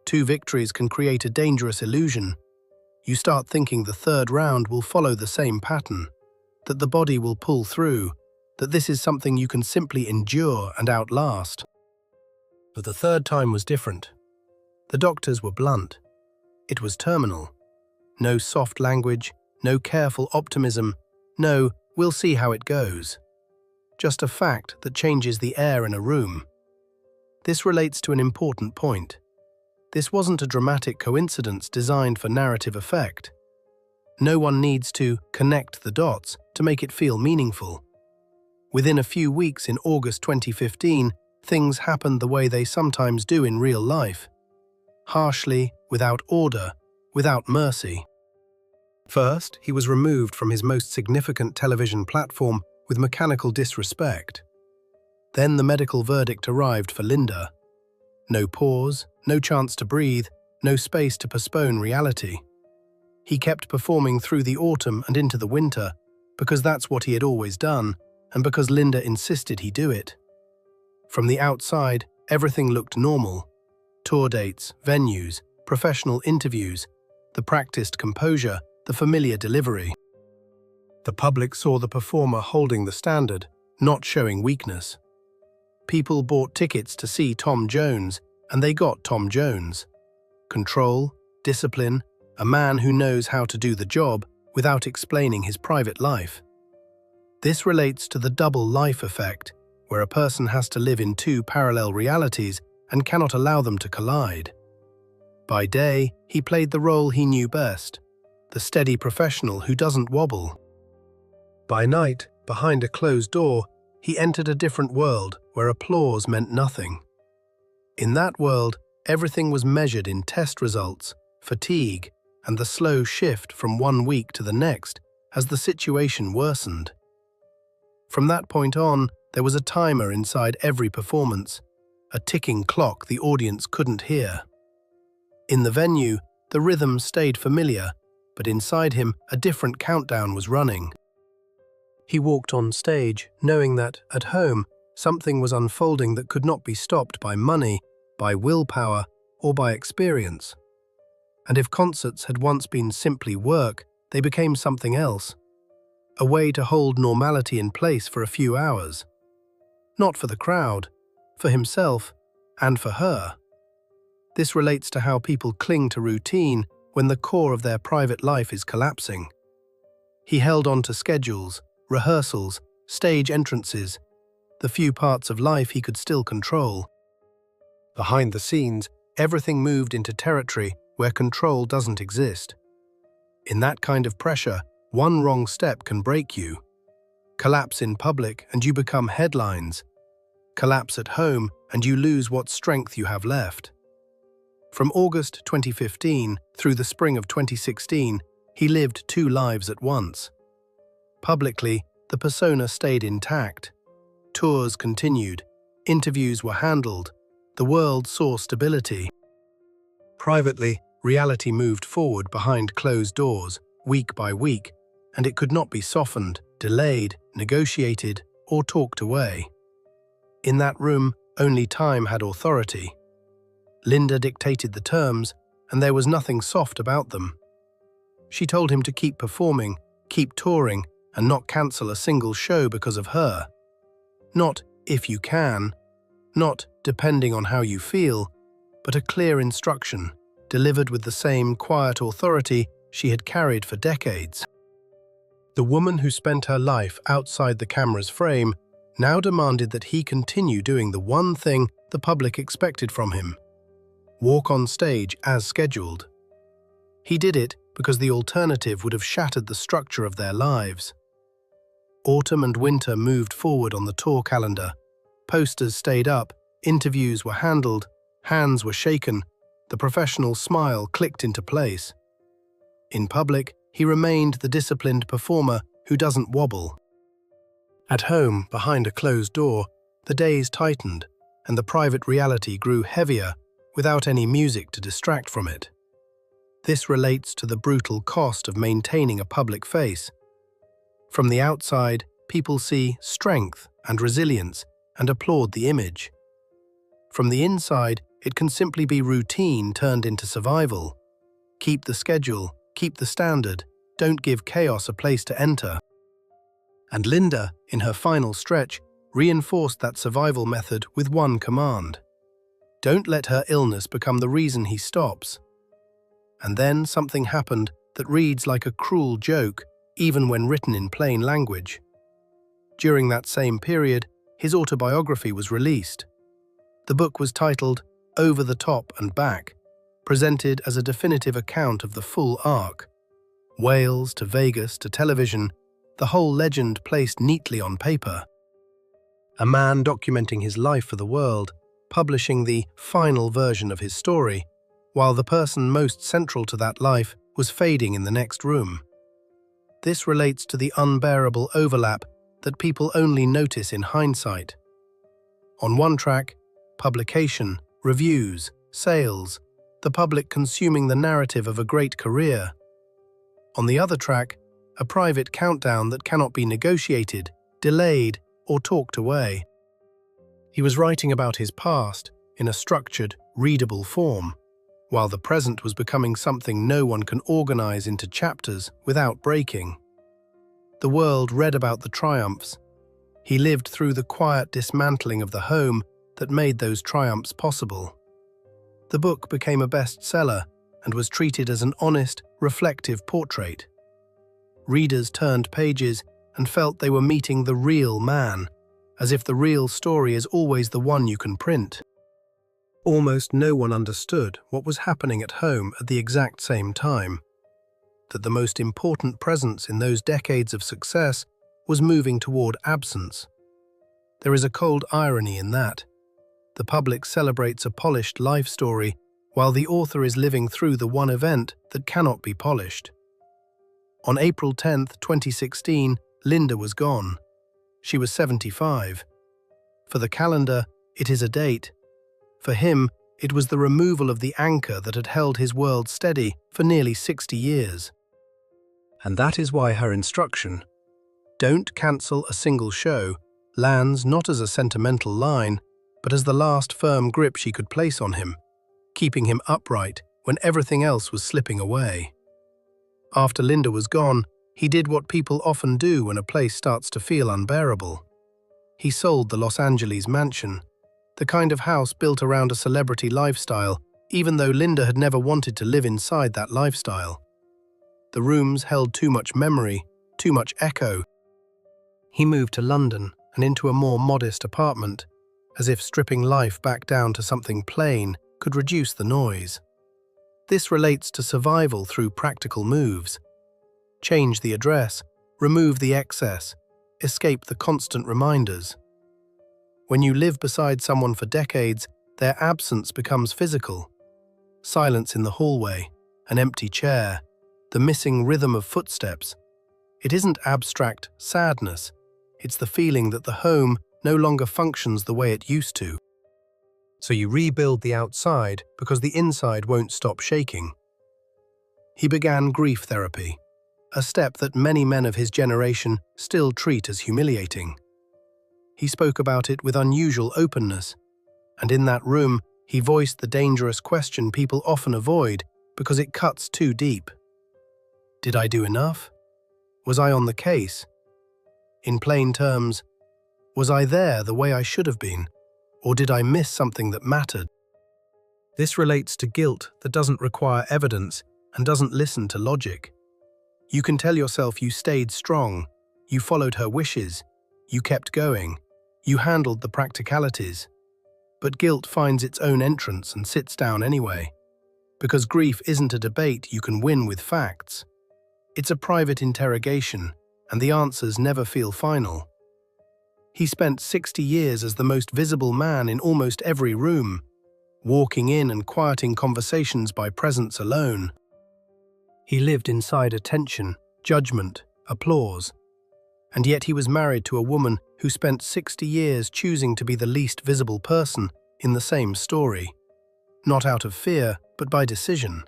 2 victories can create a dangerous illusion. You start thinking the third round will follow the same pattern, that the body will pull through, that this is something you can simply endure and outlast. But the third time was different. The doctors were blunt. It was terminal. No soft language, no careful optimism, no, we'll see how it goes. Just a fact that changes the air in a room. This relates to an important point. This wasn't a dramatic coincidence designed for narrative effect. No one needs to connect the dots to make it feel meaningful. Within a few weeks in August 2015, things happened the way they sometimes do in real life. Harshly, without order, without mercy. First, he was removed from his most significant television platform with mechanical disrespect. Then the medical verdict arrived for Linda. No pause, no chance to breathe, no space to postpone reality. He kept performing through the autumn and into the winter, because that's what he had always done, and because Linda insisted he do it. From the outside, everything looked normal. Tour dates, venues, professional interviews, the practiced composure, the familiar delivery. The public saw the performer holding the standard, not showing weakness. People bought tickets to see Tom Jones, and they got Tom Jones. Control, discipline, a man who knows how to do the job without explaining his private life. This relates to the double life effect, where a person has to live in 2 parallel realities and cannot allow them to collide. By day, he played the role he knew best, the steady professional who doesn't wobble. By night, behind a closed door, he entered a different world where applause meant nothing. In that world, everything was measured in test results, fatigue, and the slow shift from one week to the next as the situation worsened. From that point on, there was a timer inside every performance, a ticking clock the audience couldn't hear. In the venue, the rhythm stayed familiar, but inside him, a different countdown was running. He walked on stage, knowing that, at home, something was unfolding that could not be stopped by money, by willpower, or by experience. And if concerts had once been simply work, they became something else. A way to hold normality in place for a few hours. Not for the crowd, for himself, and for her. This relates to how people cling to routine when the core of their private life is collapsing. He held on to schedules, rehearsals, stage entrances, the few parts of life he could still control. Behind the scenes, everything moved into territory where control doesn't exist. In that kind of pressure, one wrong step can break you. Collapse in public and you become headlines. Collapse at home and you lose what strength you have left. From August 2015 through the spring of 2016, he lived 2 lives at once. Publicly, the persona stayed intact. Tours continued, interviews were handled, the world saw stability. Privately, reality moved forward behind closed doors, week by week, and it could not be softened, delayed, negotiated, or talked away. In that room, only time had authority. Linda dictated the terms, and there was nothing soft about them. She told him to keep performing, keep touring, and not cancel a single show because of her. Not if you can, not depending on how you feel, but a clear instruction, delivered with the same quiet authority she had carried for decades. The woman who spent her life outside the camera's frame now demanded that he continue doing the one thing the public expected from him: walk on stage as scheduled. He did it because the alternative would have shattered the structure of their lives. Autumn and winter moved forward on the tour calendar. Posters stayed up, interviews were handled, hands were shaken, the professional smile clicked into place. In public, he remained the disciplined performer who doesn't wobble. At home, behind a closed door, the days tightened, and the private reality grew heavier without any music to distract from it. This relates to the brutal cost of maintaining a public face. From the outside, people see strength and resilience and applaud the image. From the inside, it can simply be routine turned into survival. Keep the schedule, keep the standard, don't give chaos a place to enter. And Linda, in her final stretch, reinforced that survival method with one command. Don't let her illness become the reason he stops. And then something happened that reads like a cruel joke, even when written in plain language. During that same period, his autobiography was released. The book was titled Over the Top and Back, presented as a definitive account of the full arc. Wales to Vegas to television, the whole legend placed neatly on paper. A man documenting his life for the world, publishing the final version of his story, while the person most central to that life was fading in the next room. This relates to the unbearable overlap that people only notice in hindsight. On one track, publication, reviews, sales, the public consuming the narrative of a great career. On the other track, a private countdown that cannot be negotiated, delayed, or talked away. He was writing about his past in a structured, readable form, while the present was becoming something no one can organize into chapters without breaking. The world read about the triumphs. He lived through the quiet dismantling of the home that made those triumphs possible. The book became a bestseller and was treated as an honest, reflective portrait. Readers turned pages and felt they were meeting the real man, as if the real story is always the one you can print. Almost no one understood what was happening at home at the exact same time. That the most important presence in those decades of success was moving toward absence. There is a cold irony in that. The public celebrates a polished life story, while the author is living through the one event that cannot be polished. On April 10, 2016, Linda was gone. She was 75. For the calendar, it is a date. For him, it was the removal of the anchor that had held his world steady for nearly 60 years. And that is why her instruction, "Don't cancel a single show," lands not as a sentimental line, but as the last firm grip she could place on him, keeping him upright when everything else was slipping away. After Linda was gone, he did what people often do when a place starts to feel unbearable. He sold the Los Angeles mansion, the kind of house built around a celebrity lifestyle, even though Linda had never wanted to live inside that lifestyle. The rooms held too much memory, too much echo. He moved to London and into a more modest apartment, as if stripping life back down to something plain could reduce the noise. This relates to survival through practical moves. Change the address, remove the excess, escape the constant reminders. When you live beside someone for decades, their absence becomes physical. Silence in the hallway, an empty chair, the missing rhythm of footsteps. It isn't abstract sadness, it's the feeling that the home no longer functions the way it used to. So you rebuild the outside because the inside won't stop shaking. He began grief therapy, a step that many men of his generation still treat as humiliating. He spoke about it with unusual openness, and in that room, he voiced the dangerous question people often avoid because it cuts too deep. Did I do enough? Was I on the case? In plain terms, was I there the way I should have been, or did I miss something that mattered? This relates to guilt that doesn't require evidence and doesn't listen to logic. You can tell yourself you stayed strong, you followed her wishes, you kept going, you handled the practicalities. But guilt finds its own entrance and sits down anyway. Because grief isn't a debate you can win with facts. It's a private interrogation, and the answers never feel final. He spent 60 years as the most visible man in almost every room, walking in and quieting conversations by presence alone. He lived inside attention, judgment, applause. And yet he was married to a woman who spent 60 years choosing to be the least visible person in the same story. Not out of fear, but by decision.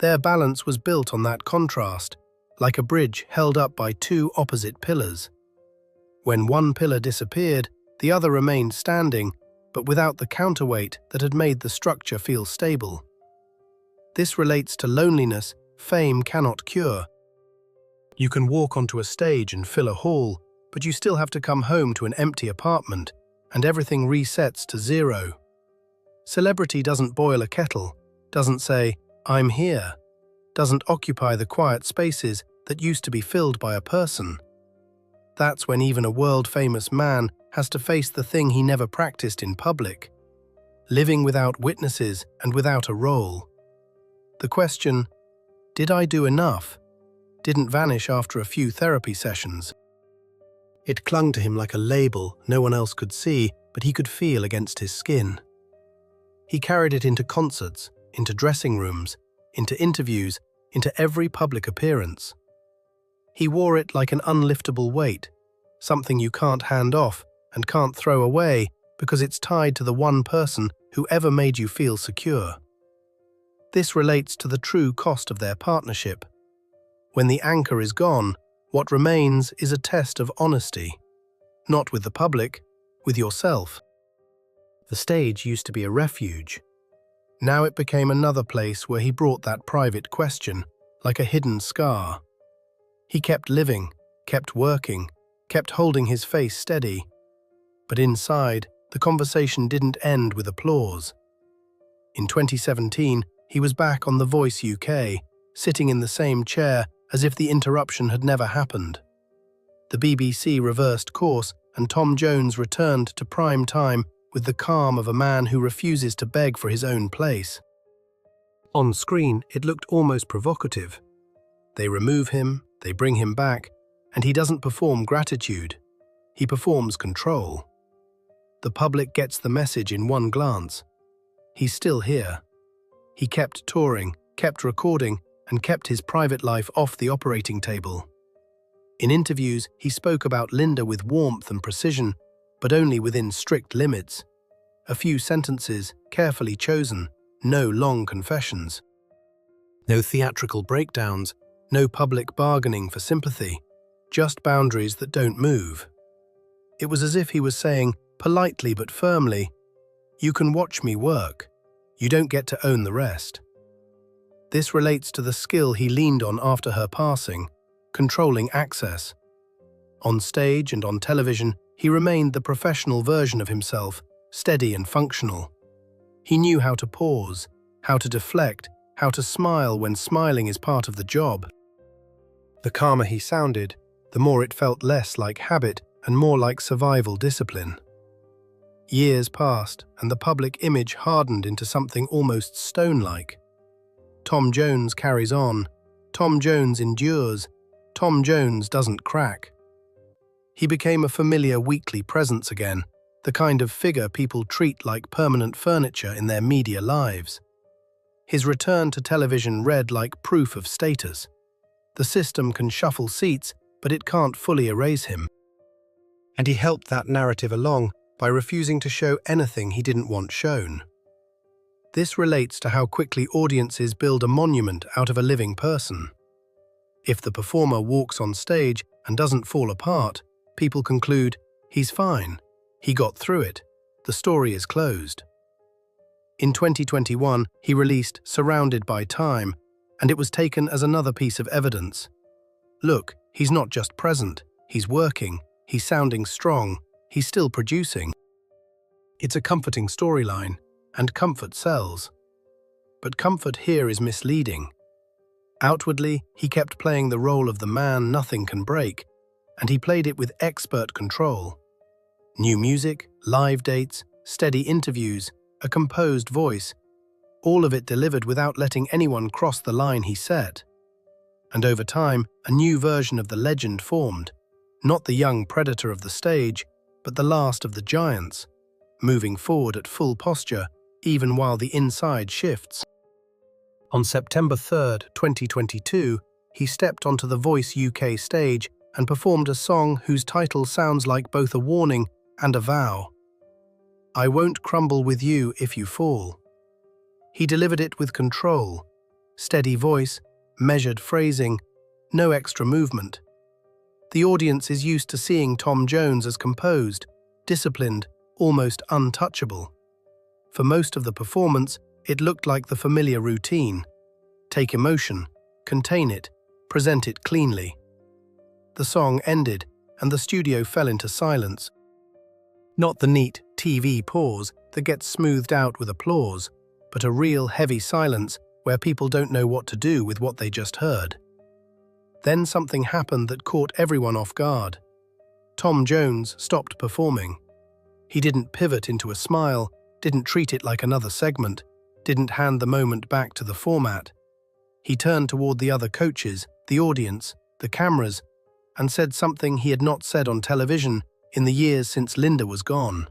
Their balance was built on that contrast, like a bridge held up by two opposite pillars. When one pillar disappeared, the other remained standing, but without the counterweight that had made the structure feel stable. This relates to loneliness fame cannot cure. You can walk onto a stage and fill a hall, but you still have to come home to an empty apartment, and everything resets to zero. Celebrity doesn't boil a kettle, doesn't say, "I'm here," doesn't occupy the quiet spaces that used to be filled by a person. That's when even a world-famous man has to face the thing he never practiced in public, living without witnesses and without a role. The question, "Did I do enough?" didn't vanish after a few therapy sessions. It clung to him like a label no one else could see, but he could feel against his skin. He carried it into concerts, into dressing rooms, into interviews, into every public appearance. He wore it like an unliftable weight, something you can't hand off and can't throw away because it's tied to the one person who ever made you feel secure. This relates to the true cost of their partnership. When the anchor is gone, what remains is a test of honesty. Not with the public, with yourself. The stage used to be a refuge. Now it became another place where he brought that private question, like a hidden scar. He kept living, kept working, kept holding his face steady. But inside, the conversation didn't end with applause. In 2017, he was back on The Voice UK, sitting in the same chair as if the interruption had never happened. The BBC reversed course and Tom Jones returned to prime time with the calm of a man who refuses to beg for his own place. On screen, it looked almost provocative. They remove him, they bring him back, and he doesn't perform gratitude. He performs control. The public gets the message in one glance. He's still here. He kept touring, kept recording, and kept his private life off the operating table. In interviews, he spoke about Linda with warmth and precision, but only within strict limits. A few sentences, carefully chosen, no long confessions. No theatrical breakdowns, no public bargaining for sympathy, just boundaries that don't move. It was as if he was saying, politely but firmly, "You can watch me work. You don't get to own the rest." This relates to the skill he leaned on after her passing, controlling access. On stage and on television, he remained the professional version of himself, steady and functional. He knew how to pause, how to deflect, how to smile when smiling is part of the job. The calmer he sounded, the more it felt less like habit and more like survival discipline. Years passed, and the public image hardened into something almost stone-like. Tom Jones carries on. Tom Jones endures. Tom Jones doesn't crack. He became a familiar weekly presence again, the kind of figure people treat like permanent furniture in their media lives. His return to television read like proof of status. The system can shuffle seats, but it can't fully erase him. And he helped that narrative along by refusing to show anything he didn't want shown. This relates to how quickly audiences build a monument out of a living person. If the performer walks on stage and doesn't fall apart, people conclude, he's fine, he got through it, the story is closed. In 2021, he released Surrounded by Time, and it was taken as another piece of evidence. Look, he's not just present, he's working, he's sounding strong, he's still producing. It's a comforting storyline, and comfort sells. But comfort here is misleading. Outwardly, he kept playing the role of the man nothing can break, and he played it with expert control. New music, live dates, steady interviews, a composed voice, all of it delivered without letting anyone cross the line he set. And over time, a new version of the legend formed, not the young predator of the stage, but the last of the giants, moving forward at full posture, even while the inside shifts. On September 3rd, 2022, he stepped onto the Voice UK stage and performed a song whose title sounds like both a warning and a vow. I won't crumble with you if you fall. He delivered it with control, Steady voice, measured phrasing, no extra movement. The audience is used to seeing Tom Jones as composed, disciplined, almost untouchable. For most of the performance, it looked like the familiar routine. Take emotion, contain it, present it cleanly. The song ended, and the studio fell into silence. Not the neat TV pause that gets smoothed out with applause, but a real heavy silence where people don't know what to do with what they just heard. Then something happened that caught everyone off guard. Tom Jones stopped performing. He didn't pivot into a smile, didn't treat it like another segment, didn't hand the moment back to the format. He turned toward the other coaches, the audience, the cameras, and said something he had not said on television in the years since Linda was gone.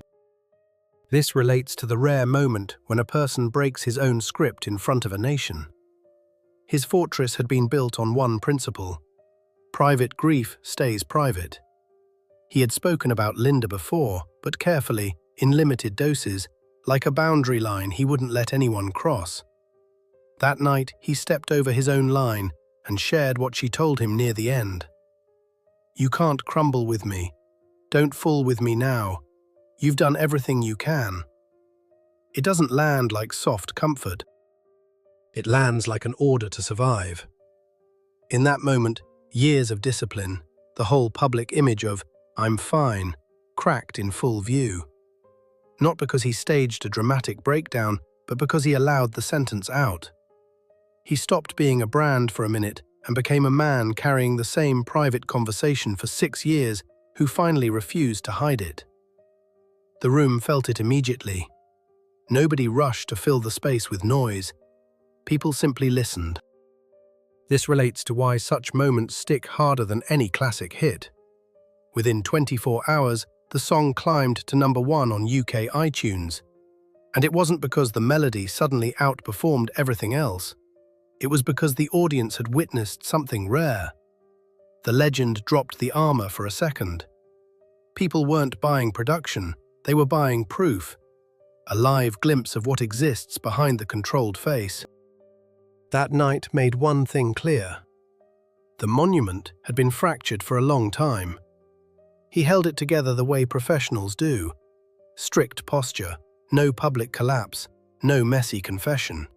This relates to the rare moment when a person breaks his own script in front of a nation. His fortress had been built on one principle: private grief stays private. He had spoken about Linda before, but carefully, in limited doses, like a boundary line he wouldn't let anyone cross. That night, he stepped over his own line and shared what she told him near the end. "You can't crumble with me. Don't fool with me now. You've done everything you can." It doesn't land like soft comfort. It lands like an order to survive. In that moment, years of discipline, the whole public image of "I'm fine," cracked in full view. Not because he staged a dramatic breakdown, but because he allowed the sentence out. He stopped being a brand for a minute and became a man carrying the same private conversation for 6 years who finally refused to hide it. The room felt it immediately. Nobody rushed to fill the space with noise. People simply listened. This relates to why such moments stick harder than any classic hit. Within 24 hours, the song climbed to #1 on UK iTunes. And it wasn't because the melody suddenly outperformed everything else. It was because the audience had witnessed something rare. The legend dropped the armor for a second. People weren't buying production, they were buying proof. A live glimpse of what exists behind the controlled face. That night made one thing clear. The monument had been fractured for a long time. He held it together the way professionals do. Strict posture, no public collapse, no messy confession.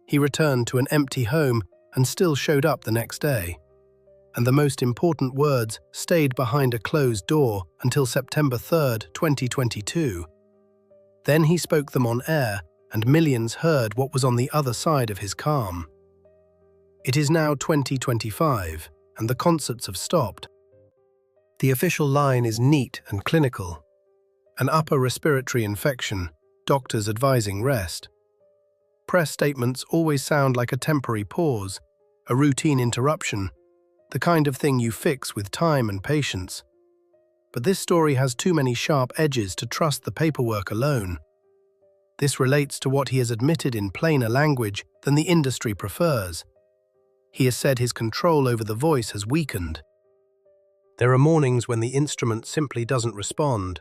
He returned to an empty home and still showed up the next day. And the most important words stayed behind a closed door until September 3rd, 2022. Then he spoke them on air, and millions heard what was on the other side of his calm. It is now 2025, and the concerts have stopped. The official line is neat and clinical. An upper respiratory infection, doctors advising rest. Press statements always sound like a temporary pause, a routine interruption, the kind of thing you fix with time and patience. But this story has too many sharp edges to trust the paperwork alone. This relates to what he has admitted in plainer language than the industry prefers. He has said his control over the voice has weakened. There are mornings when the instrument simply doesn't respond,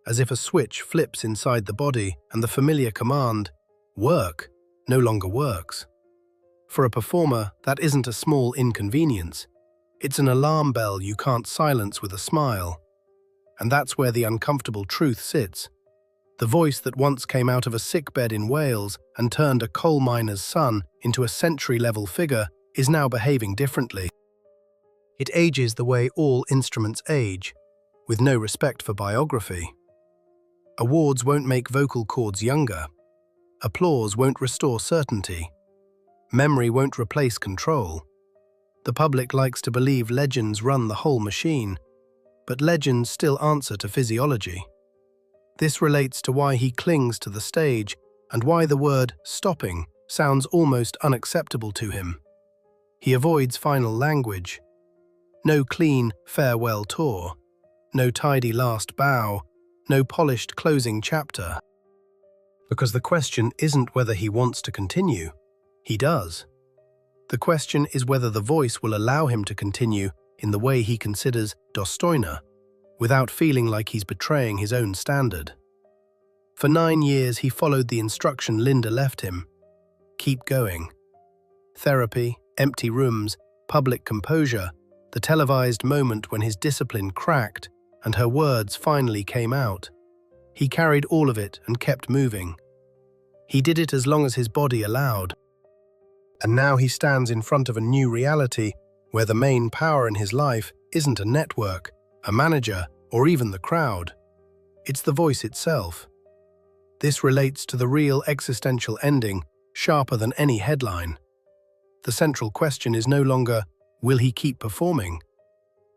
as if a switch flips inside the body and the familiar command, "Work," no longer works. For a performer, that isn't a small inconvenience. It's an alarm bell you can't silence with a smile. And that's where the uncomfortable truth sits. The voice that once came out of a sickbed in Wales and turned a coal miner's son into a century-level figure is now behaving differently. It ages the way all instruments age, with no respect for biography. Awards won't make vocal cords younger. Applause won't restore certainty. Memory won't replace control. The public likes to believe legends run the whole machine, but legends still answer to physiology. This relates to why he clings to the stage and why the word "stopping" sounds almost unacceptable to him. He avoids final language. No clean farewell tour. No tidy last bow. No polished closing chapter. Because the question isn't whether he wants to continue. He does. The question is whether the voice will allow him to continue in the way he considers dostoyna, without feeling like he's betraying his own standard. For 9 years he followed the instruction Linda left him. Keep going. therapy, empty rooms, public composure, the televised moment when his discipline cracked and her words finally came out. He carried all of it and kept moving. He did it as long as his body allowed. And now he stands in front of a new reality where the main power in his life isn't a network, a manager, or even the crowd. It's the voice itself. This relates to the real existential ending, sharper than any headline. The central question is no longer, will he keep performing?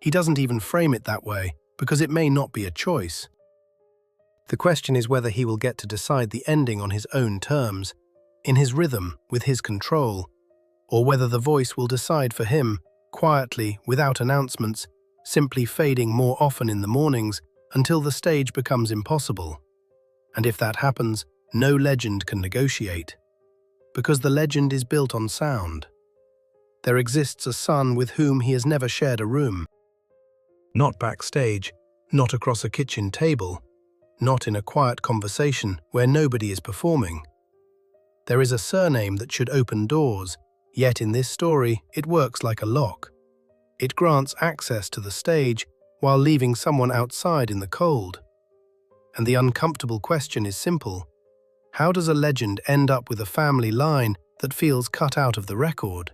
He doesn't even frame it that way, because it may not be a choice. The question is whether he will get to decide the ending on his own terms, in his rhythm, with his control, or whether the voice will decide for him, quietly, without announcements, simply fading more often in the mornings until the stage becomes impossible. And if that happens, no legend can negotiate, because the legend is built on sound. There exists a son with whom he has never shared a room. Not backstage, not across a kitchen table, not in a quiet conversation where nobody is performing. There is a surname that should open doors, yet in this story it works like a lock. It grants access to the stage while leaving someone outside in the cold. And the uncomfortable question is simple. How does a legend end up with a family line that feels cut out of the record?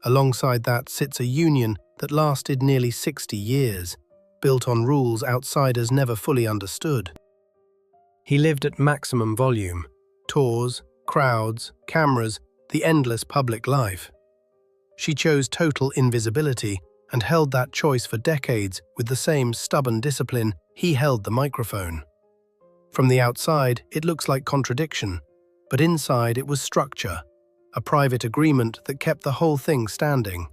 Alongside that sits a union that lasted nearly 60 years, built on rules outsiders never fully understood. He lived at maximum volume, tours, crowds, cameras, the endless public life. She chose total invisibility and held that choice for decades with the same stubborn discipline he held the microphone. From the outside, it looks like contradiction, but inside it was structure, a private agreement that kept the whole thing standing.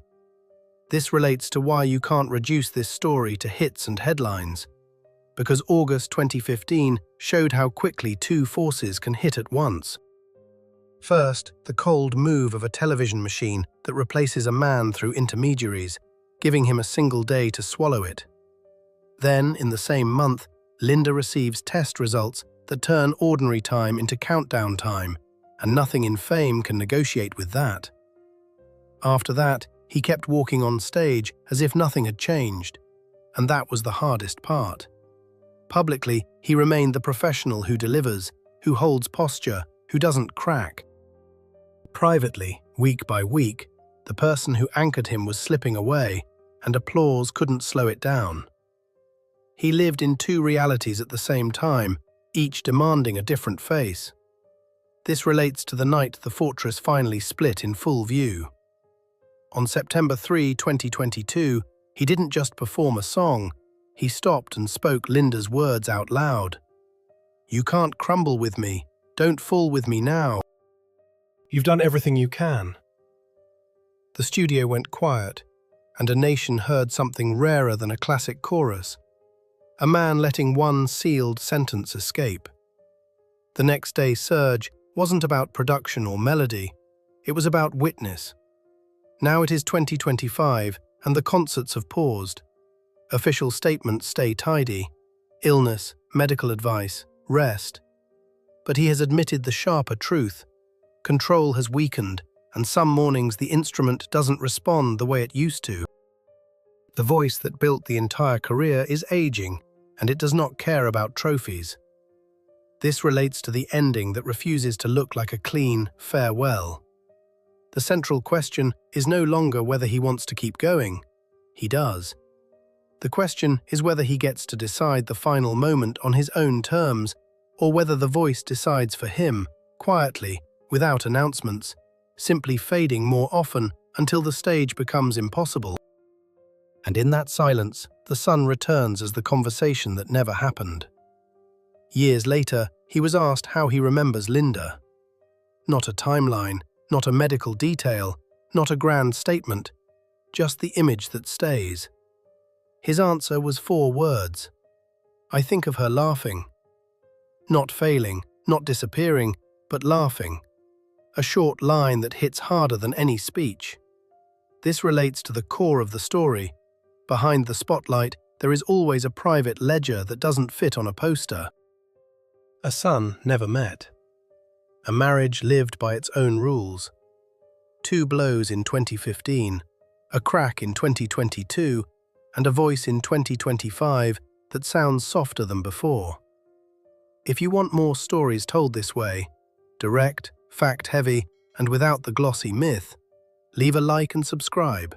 This relates to why you can't reduce this story to hits and headlines, because August 2015 showed how quickly two forces can hit at once. First, the cold move of a television machine that replaces a man through intermediaries, giving him a single day to swallow it. Then, in the same month, Linda receives test results that turn ordinary time into countdown time, and nothing in fame can negotiate with that. After that, he kept walking on stage as if nothing had changed, and that was the hardest part. Publicly, he remained the professional who delivers, who holds posture, who doesn't crack. Privately, week by week, the person who anchored him was slipping away, and applause couldn't slow it down. He lived in two realities at the same time, each demanding a different face. This relates to the night the fortress finally split in full view. On September 3, 2022, he didn't just perform a song, he stopped and spoke Linda's words out loud. "You can't crumble with me, don't fall with me now. You've done everything you can." The studio went quiet, and a nation heard something rarer than a classic chorus. A man letting one sealed sentence escape. The next day surge wasn't about production or melody, it was about witness. Now it is 2025, and the concerts have paused. Official statements stay tidy. Illness, medical advice, rest. But he has admitted the sharper truth. Control has weakened, and some mornings the instrument doesn't respond the way it used to. The voice that built the entire career is aging, and it does not care about trophies. This relates to the ending that refuses to look like a clean farewell. The central question is no longer whether he wants to keep going. He does. The question is whether he gets to decide the final moment on his own terms, or whether the voice decides for him, quietly, without announcements, simply fading more often until the stage becomes impossible. And in that silence, the sun returns as the conversation that never happened. Years later, he was asked how he remembers Linda. Not a timeline, not a medical detail, not a grand statement, just the image that stays. His answer was 4 words. "I think of her laughing." Not failing, not disappearing, but laughing. A short line that hits harder than any speech. This relates to the core of the story. Behind the spotlight, there is always a private ledger that doesn't fit on a poster. A son never met. A marriage lived by its own rules. 2 blows in 2015, a crack in 2022, and a voice in 2025 that sounds softer than before. If you want more stories told this way, direct, fact-heavy, and without the glossy myth, leave a like and subscribe.